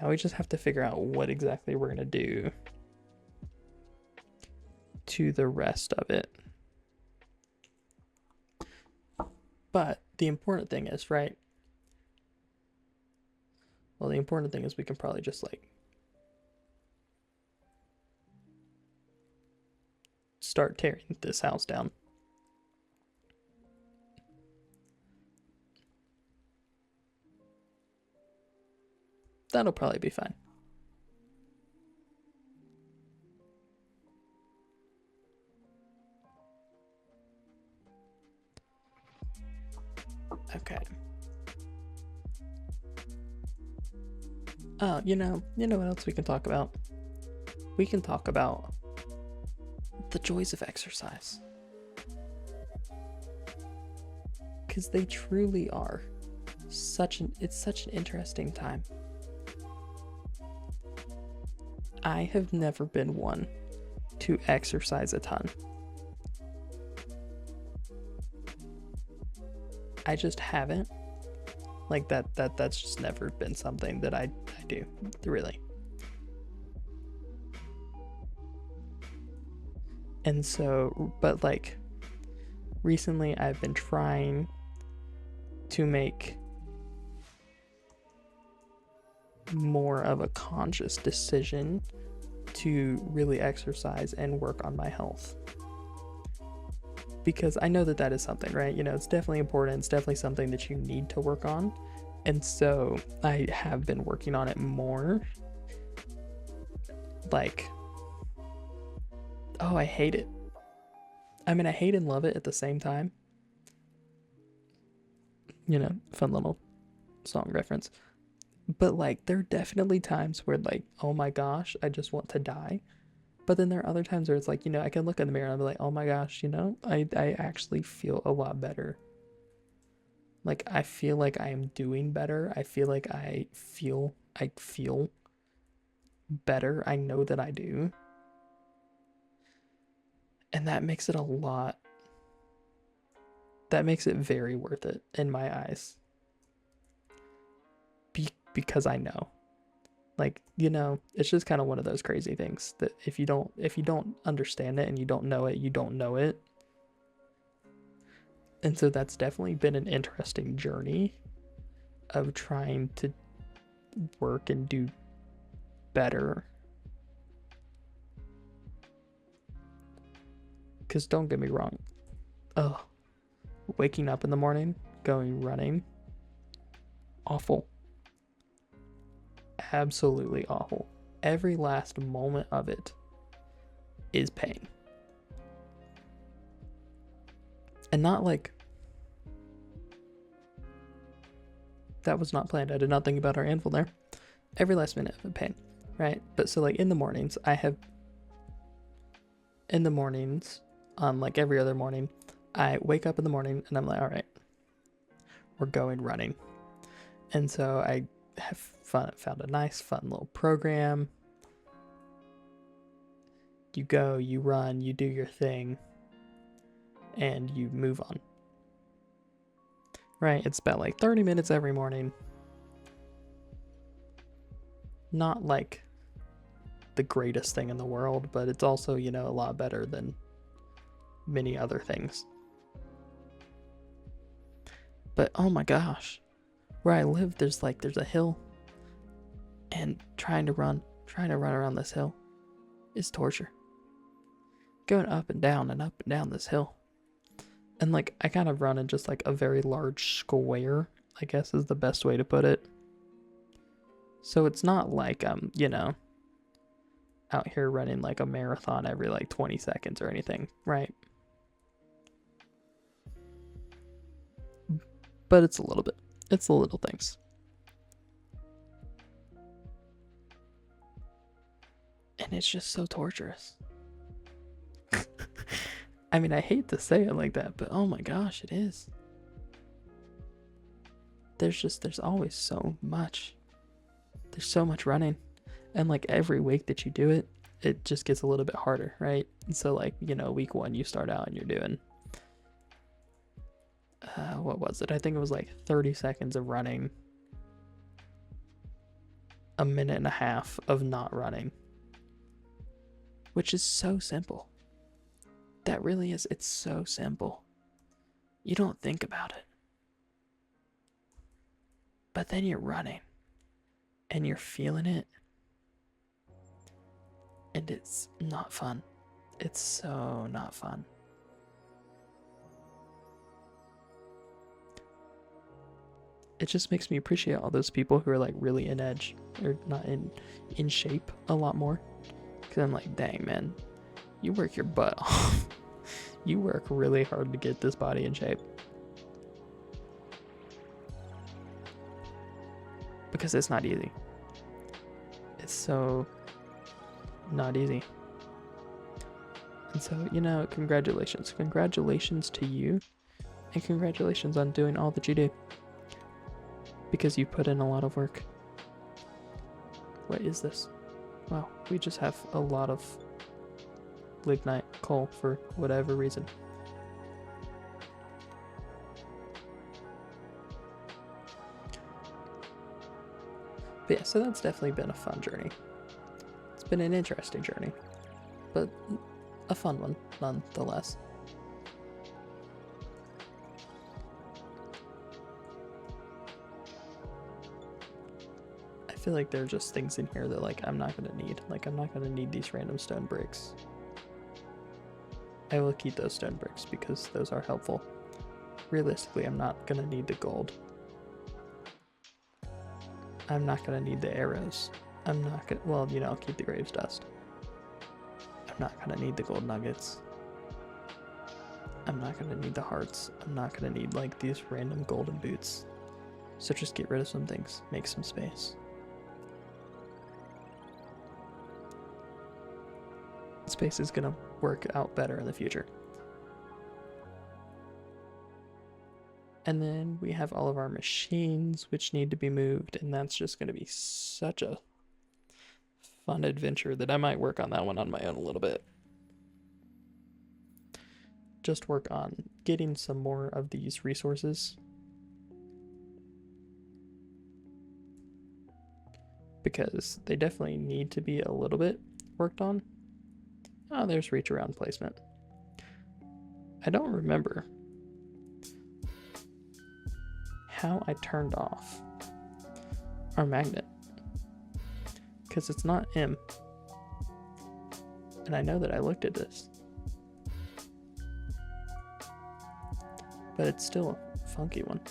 Now we just have to figure out what exactly we're gonna do to the rest of it. But the important thing is, right? Well, the important thing is we can probably just like start tearing this house down. That'll probably be fine. Okay. You know what else we can talk about? We can talk about the joys of exercise. Because they truly are it's such an interesting time. I have never been one to exercise a ton. I just haven't. Like that's just never been something that I do, really. And so, but like recently I've been trying to make more of a conscious decision to really exercise and work on my health. Because I know that that is something, right? You know, it's definitely important. It's definitely something that you need to work on. And so I have been working on it more. Like, oh, I hate it. I mean, I hate and love it at the same time. You know, fun little song reference. But like, there are definitely times where, like, oh my gosh, I just want to die. But then there are other times where it's like, you know, I can look in the mirror and I'll be like, oh my gosh, you know, I actually feel a lot better. Like, I feel like I am doing better. I feel like I feel better. I know that I do. And that makes it that makes it very worth it in my eyes. Because I know. Like, you know, it's just kind of one of those crazy things that if you don't understand it and you don't know it, you don't know it. And so that's definitely been an interesting journey of trying to work and do better. Because don't get me wrong. Oh, waking up in the morning, going running, awful. Absolutely awful. Every last moment of it is pain. And not like, that was not planned. I did not think about our anvil there. Every last minute of pain, right? But so like in the mornings, like every other morning, I wake up in the morning and I'm like, all right, we're going running. And so I have found a nice, fun little program. You go, you run, you do your thing, and you move on. Right? It's about like 30 minutes every morning. Not like the greatest thing in the world, but it's also, you know, a lot better than many other things. But oh my gosh, where I live, there's a hill, and trying to run around this hill is torture. Going up and down this hill. And like, I kind of run in just like a very large square, I guess is the best way to put it. So it's not like you know, out here running like a marathon every like 20 seconds or anything, right? But it's a little bit. It's the little things. And it's just so torturous. I mean, I hate to say it like that, but oh my gosh, it is. There's always so much. There's so much running. And like every week that you do it, it just gets a little bit harder, right? And so like, you know, week 1 you start out and you're doing what was it? I think it was like 30 seconds of running, a minute and a half of not running, which is so simple. That really is. It's so simple. You don't think about it. But then you're running and you're feeling it. And it's not fun. It's so not fun. It just makes me appreciate all those people who are like really in edge or not in shape a lot more. Because I'm like, dang, man, you work your butt off. You work really hard to get this body in shape. because it's not easy. It's so not easy. And so, you know, congratulations. Congratulations to you. And congratulations on doing all that you do. Because you put in a lot of work. What is this? Wow, we just have a lot of lignite coal for whatever reason. But yeah, so that's definitely been a fun journey. It's been an interesting journey, but a fun one nonetheless. I feel like there are just things in here that like I'm not gonna need. Like I'm not gonna need these random stone bricks. I will keep those stone bricks because those are helpful. Realistically, I'm not gonna need the gold. I'm not gonna need the arrows. I'm not gonna, well, you know, I'll keep the graves dust. I'm not gonna need the gold nuggets. I'm not gonna need the hearts. I'm not gonna need like these random golden boots. So just get rid of some things, make some space. Space is gonna work out better in the future. And then we have all of our machines which need to be moved, and that's just gonna be such a fun adventure that I might work on that one on my own a little bit. Just work on getting some more of these resources. Because they definitely need to be a little bit worked on. Oh, there's reach around placement. I don't remember how I turned off our magnet. Because it's not M. And I know that I looked at this. But it's still a funky one.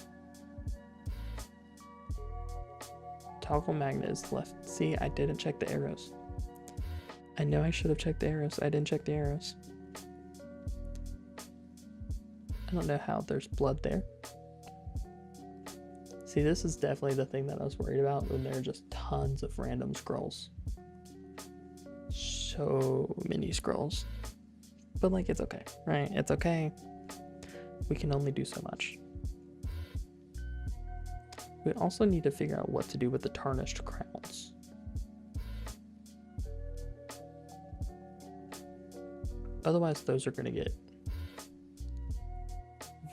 Toggle magnet is left. See, I didn't check the arrows. I know I should have checked the arrows. I didn't check the arrows. I don't know how there's blood there. See, this is definitely the thing that I was worried about when there are just tons of random scrolls. So many scrolls. But like, it's okay, right? It's okay. We can only do so much. We also need to figure out what to do with the tarnished crowns. Otherwise, those are going to get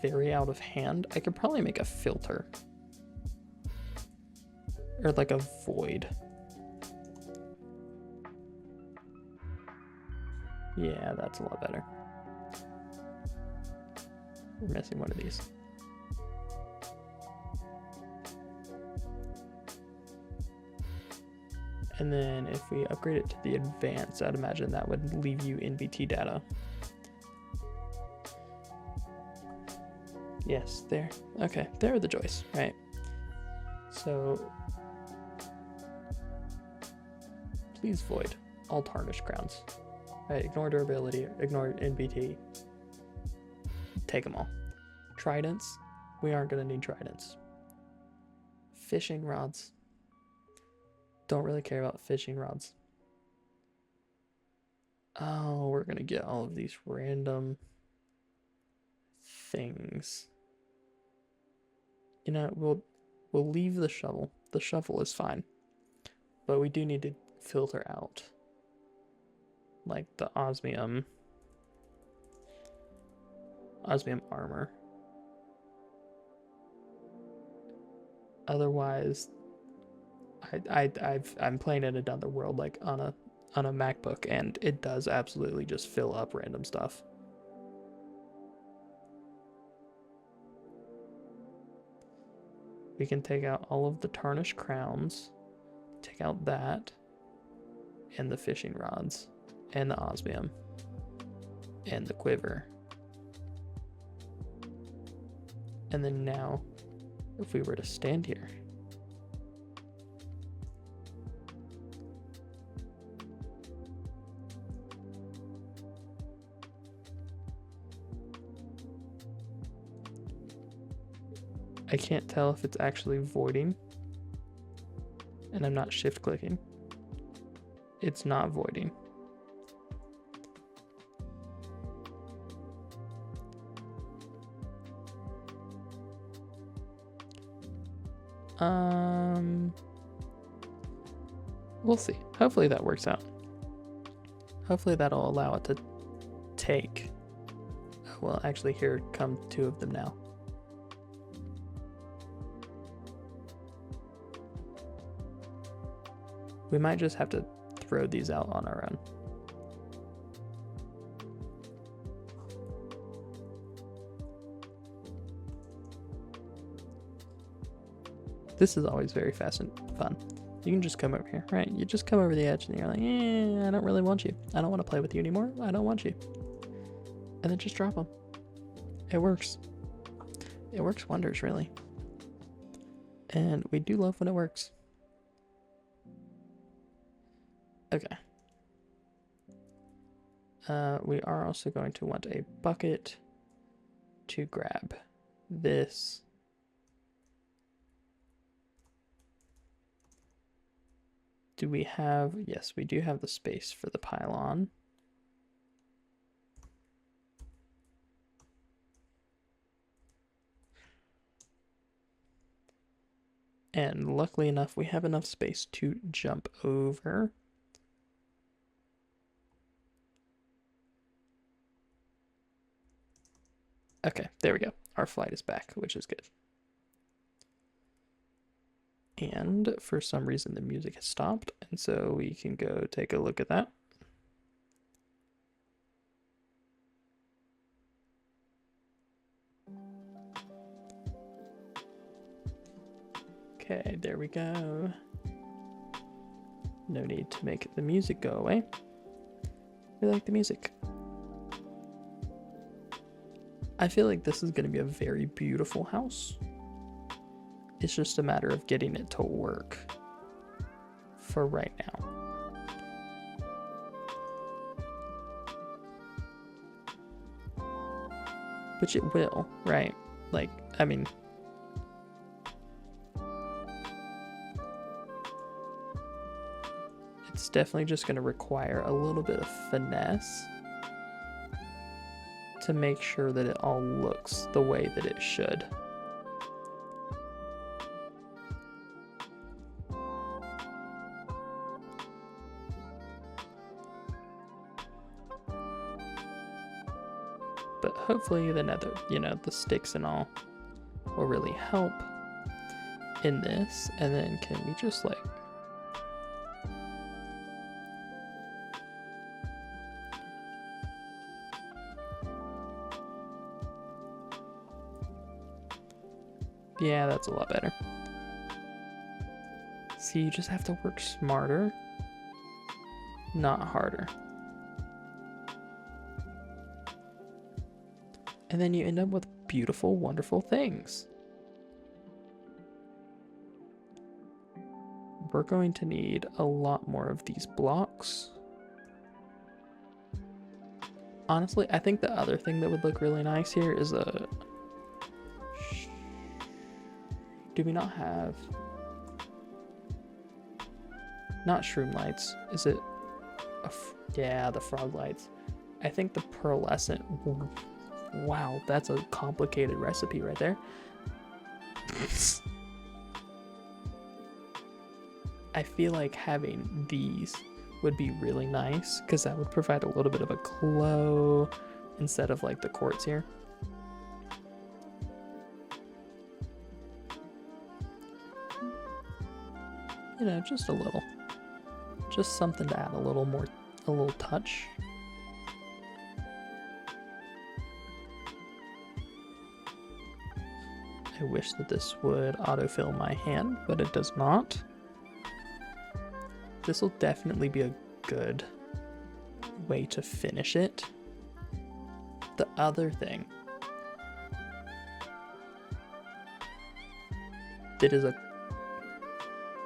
very out of hand. I could probably make a filter. Or like a void. Yeah, that's a lot better. We're missing one of these. And then if we upgrade it to the advanced, I'd imagine that would leave you NBT data. Yes, there. Okay, there are the joists, right? So please void all tarnished crowns. Right, ignore durability, ignore NBT. Take them all. Tridents, we aren't gonna need tridents. Fishing rods. Don't really care about fishing rods. Oh, we're gonna get all of these random things. You know, we'll leave the shovel. The shovel is fine. But we do need to filter out like the osmium armor. Otherwise, I'm playing in another world like on a MacBook, and it does absolutely just fill up random stuff. We can take out all of the tarnished crowns, take out that, and the fishing rods, and the osmium, and the quiver. And then now, if we were to stand here, I can't tell if it's actually voiding and I'm not shift clicking, it's not voiding. We'll see. Hopefully that works out. Hopefully that'll allow it to take. Well, actually, here come two of them now. We might just have to throw these out on our own. This is always very fast and fun. You can just come over here, right? You just come over the edge and you're like, I don't really want you. I don't want to play with you anymore. I don't want you. And then just drop them. It works. It works wonders, really. And we do love when it works. Okay. We are also going to want a bucket to grab this. Do we have, yes, we do have the space for the pylon. And luckily enough, we have enough space to jump over. Okay, there we go. Our flight is back, which is good. And for some reason the music has stopped, and so we can go take a look at that. Okay, there we go. No need to make the music go away. We like the music. I feel like this is going to be a very beautiful house. It's just a matter of getting it to work for right now. Which it will, right? Like, I mean, it's definitely just going to require a little bit of finesse to make sure that it all looks the way that it should. But hopefully the nether, the sticks and all will really help in this. And then can we just like, yeah, that's a lot better. See, you just have to work smarter, not harder. And then you end up with beautiful, wonderful things. We're going to need a lot more of these blocks. Honestly, I think the other thing that would look really nice here is a... Do we not have... Not shroom lights. Is it... Yeah, the frog lights. I think the pearlescent... Wow, that's a complicated recipe right there. I feel like having these would be really nice because that would provide a little bit of a glow instead of like the quartz here. Just a little. Just something to add a little touch. I wish that this would autofill my hand, but it does not. This will definitely be a good way to finish it. The other thing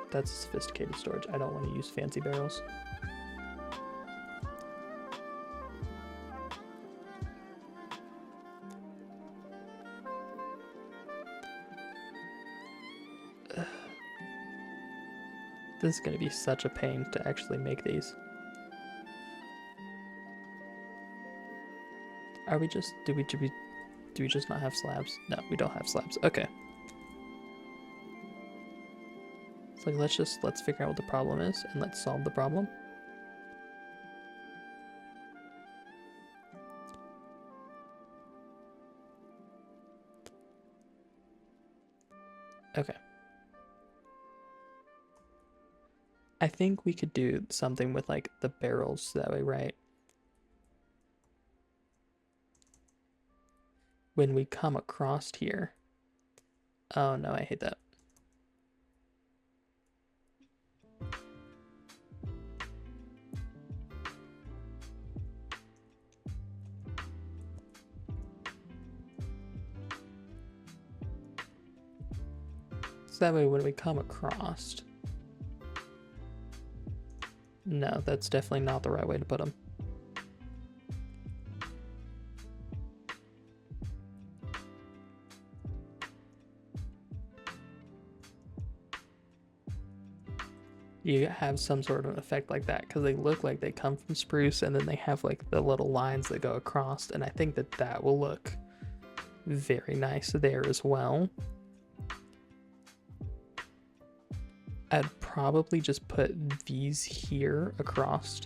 that's sophisticated storage. I don't want to use fancy barrels. This is going to be such a pain to actually make these. Are we just, do we just not have slabs? No, we don't have slabs. Okay. It's like, let's figure out what the problem is and let's solve the problem. Okay. I think we could do something with like the barrels that way, right? When we come across here. Oh no, I hate that. So that way when we come across. No, that's definitely not the right way to put them. You have some sort of effect like that because they look like they come from spruce and then they have like the little lines that go across, and I think that that will look very nice there as well. I'd probably just put these here across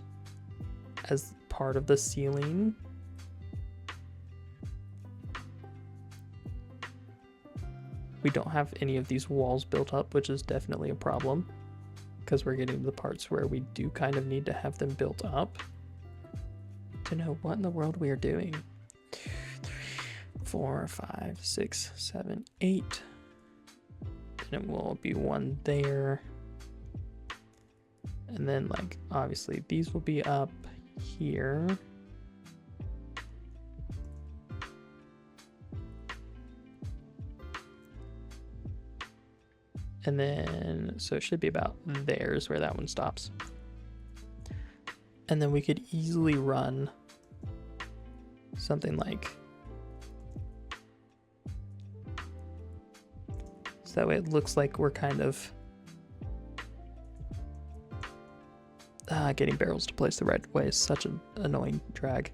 as part of the ceiling. We don't have any of these walls built up, which is definitely a problem because we're getting to the parts where we do kind of need to have them built up to know what in the world we are doing. 2, 3, 4, 5, 6, 7, 8. And it will be one there. And then, like, obviously these will be up here. And then, so it should be about there's where that one stops. And then we could easily run something like, so that way it looks like we're kind of getting barrels to place the right way is such an annoying drag.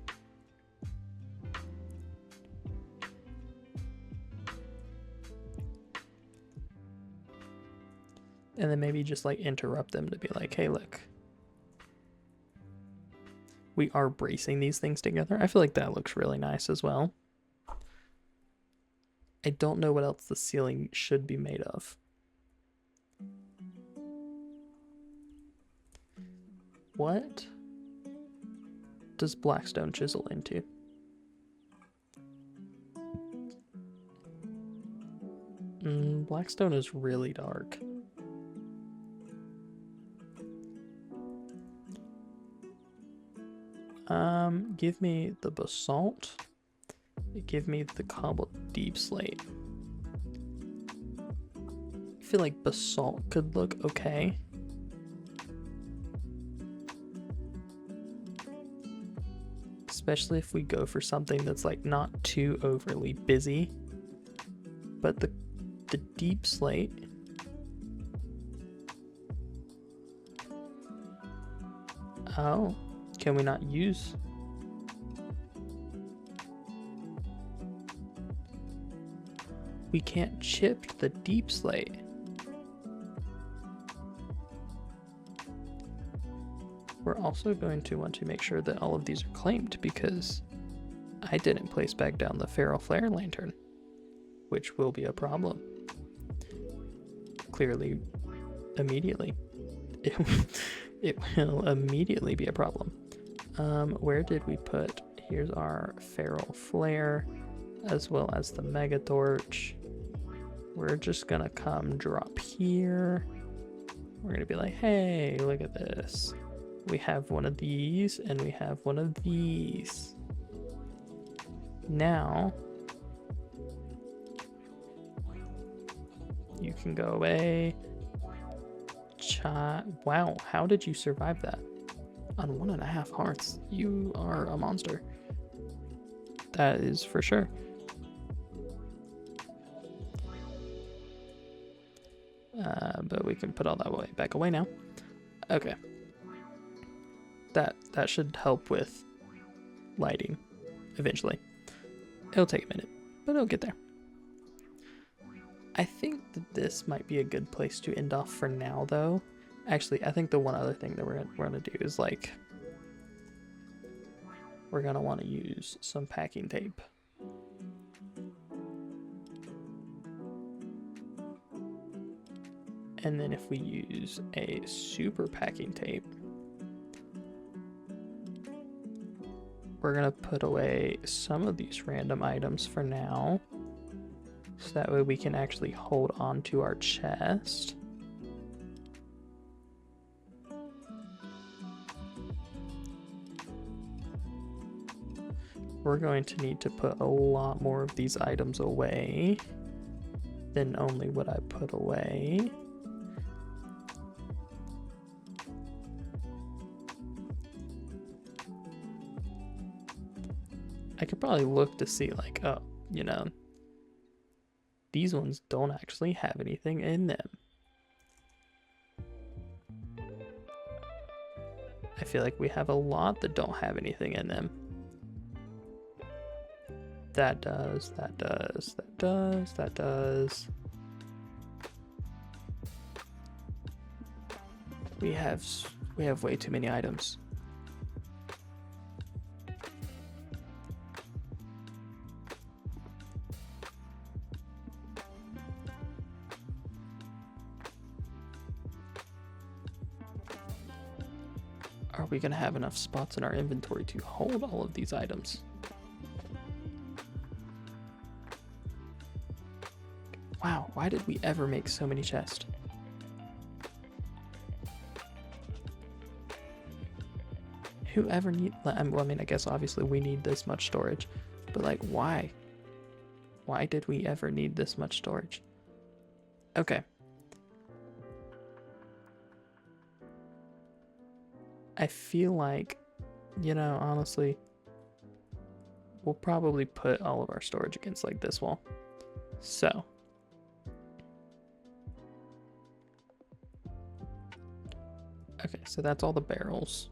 And then maybe just like interrupt them to be like, hey, look, we are bracing these things together. I feel like that looks really nice as well. I don't know what else the ceiling should be made of. What does Blackstone chisel into? Blackstone is really dark. Give me the basalt. Give me the cobbled deep slate. I feel like basalt could look okay. Especially if we go for something that's like not too overly busy. But the deep slate. Oh, can we not use? We can't chip the deep slate. We're also going to want to make sure that all of these are claimed because I didn't place back down the feral flare lantern, which will be a problem. Clearly, immediately. It will immediately be a problem. Where did we put? Here's our feral flare as well as the mega torch. We're just gonna come drop here. We're gonna be like, hey, look at this. We have one of these and we have one of these. Now, you can go away. Wow, how did you survive that? On 1.5 hearts, you are a monster. That is for sure. But we can put all that back away now. Okay. That should help with lighting eventually. It'll take a minute, but it'll get there. I think that this might be a good place to end off for now, though. Actually, I think the one other thing that we're gonna do is like we're gonna want to use some packing tape. And then if we use a super packing tape, we're gonna put away some of these random items for now. So that way we can actually hold on to our chest. We're going to need to put a lot more of these items away than only what I put away. I could probably look to see like, oh, you know, these ones don't actually have anything in them. I feel like we have a lot that don't have anything in them. That does, that does, that does, that does. We have way too many items. Are we gonna have enough spots in our inventory to hold all of these items? Wow, why did we ever make so many chests? Whoever need, well, I mean, I guess obviously we need this much storage, but like, why? Why did we ever need this much storage? Okay. I feel like, you know, honestly, we'll probably put all of our storage against like this wall. So. Okay, so that's all the barrels.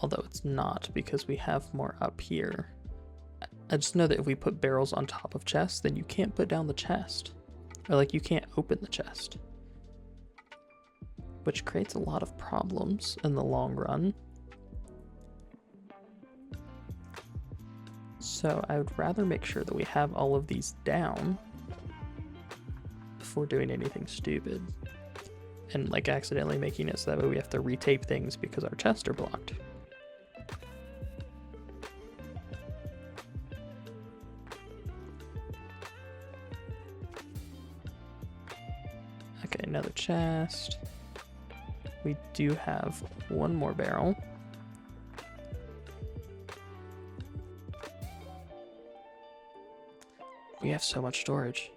Although it's not because we have more up here. I just know that if we put barrels on top of chests, then you can't put down the chest. Or like you can't open the chest. Which creates a lot of problems in the long run. So I would rather make sure that we have all of these down before doing anything stupid. And like accidentally making it so that way we have to retape things because our chests are blocked. Okay, another chest. We do have one more barrel. We have so much storage.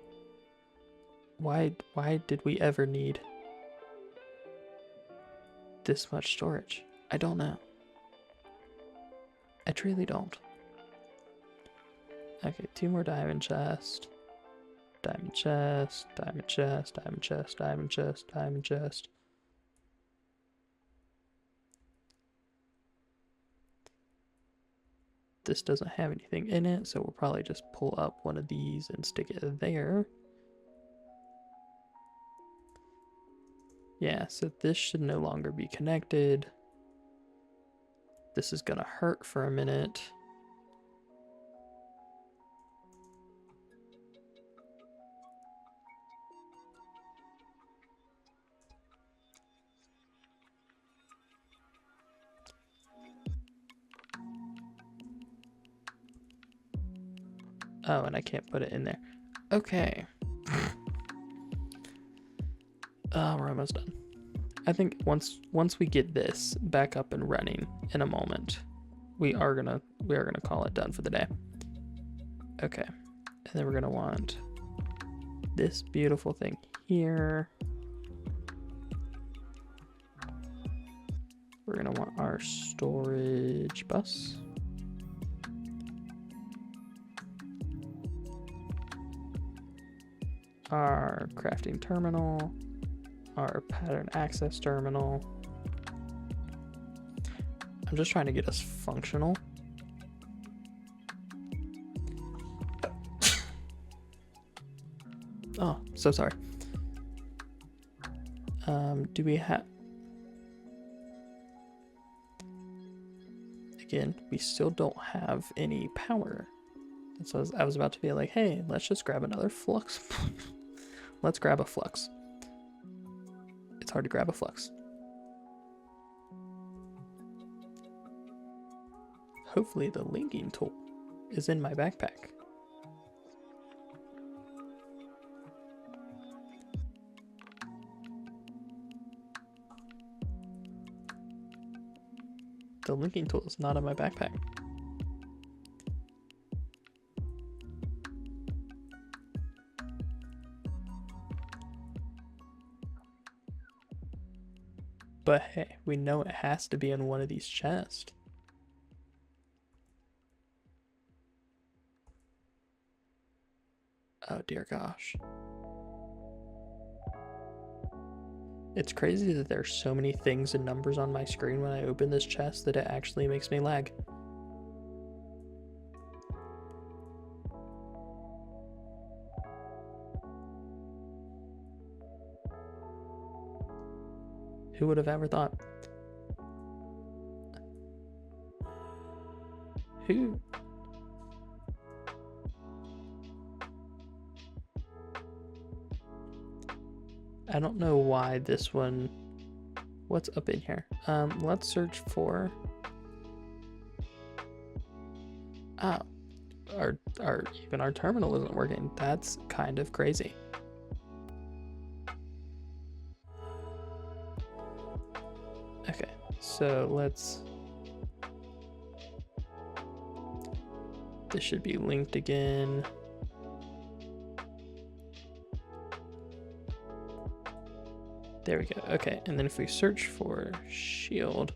Why did we ever need this much storage? I don't know. I truly don't. Okay, 2 more diamond chest. Diamond chest, diamond chest, diamond chest, diamond chest, diamond chest. This doesn't have anything in it, so we'll probably just pull up one of these and stick it there. Yeah, so this should no longer be connected. This is gonna hurt for a minute. Oh, and I can't put it in there. Okay. We're almost done. I think once we get this back up and running in a moment, we are gonna call it done for the day. Okay. And then we're gonna want this beautiful thing here. We're gonna want our storage bus. Our crafting terminal. our pattern access terminal. I'm just trying to get us functional. Oh, so sorry. Do we have... Again, we still don't have any power. And so I was about to be like, hey, let's just grab another flux. Let's grab a flux. It's hard to grab a flux. Hopefully the linking tool is in my backpack. The linking tool is not in my backpack. But hey, we know it has to be in one of these chests. Oh dear gosh. It's crazy that there's so many things and numbers on my screen when I open this chest that it actually makes me lag. Who would have ever thought? Who? I don't know why this one... What's up in here? Let's search for... Ah, even our terminal isn't working. That's kind of crazy. Okay, so let's... This should be linked again. There we go. Okay, and then if we search for shield,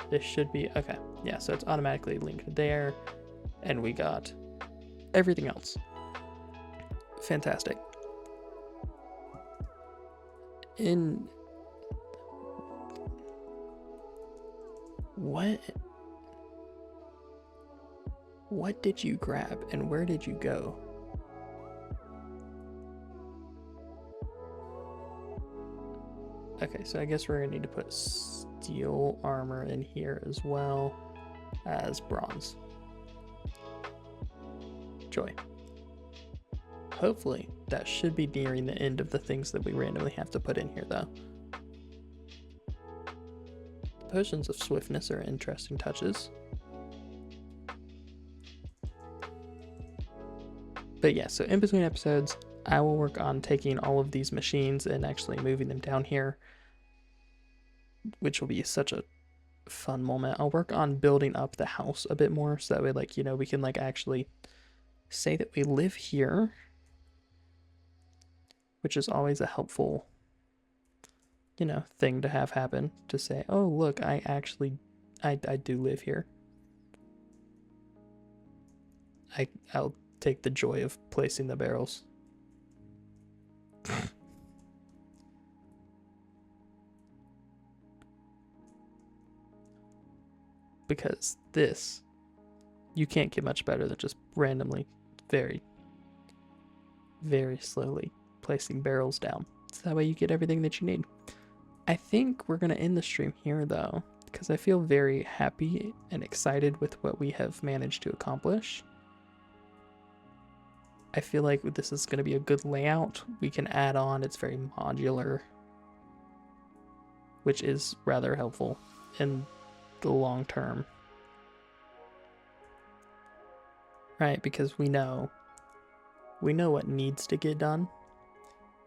this should be... Okay, yeah, so it's automatically linked there. And we got everything else. Fantastic. What did you grab and where did you go? Okay, so I guess we're gonna need to put steel armor in here as well as bronze. Joy. Hopefully that should be nearing the end of the things that we randomly have to put in here though. Potions of swiftness are interesting touches. But yeah, so in between episodes, I will work on taking all of these machines and actually moving them down here, which will be such a fun moment. I'll work on building up the house a bit more so that way, like, you know, we can like actually say that we live here, which is always a helpful, you know, thing to have happen, to say, oh, look, I do live here. I'll take the joy of placing the barrels. Because this, you can't get much better than just randomly, very, very slowly placing barrels down. So that way you get everything that you need. I think we're going to end the stream here though, because I feel very happy and excited with what we have managed to accomplish. I feel like this is going to be a good layout. We can add on, it's very modular, which is rather helpful in the long term. Right, because we know what needs to get done,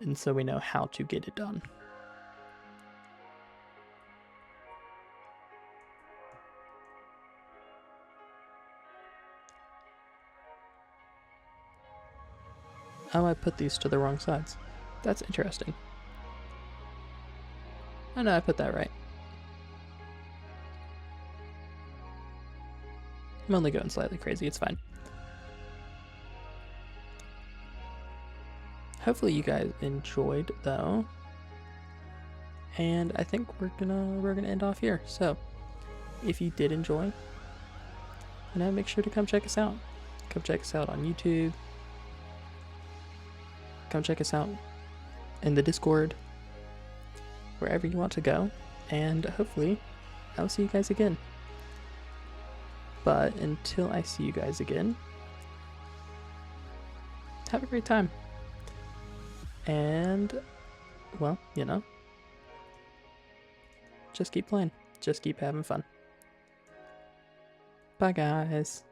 and so we know how to get it done. Oh, I put these to the wrong sides. That's interesting. Oh no, I put that right. I'm only going slightly crazy, it's fine. Hopefully you guys enjoyed though. And I think we're gonna end off here. So if you did enjoy, make sure to come check us out. Come check us out on YouTube. Come check us out in the Discord, wherever you want to go. And hopefully I'll see you guys again. But until I see you guys again, have a great time. And, well, just keep playing. Just keep having fun. Bye, guys.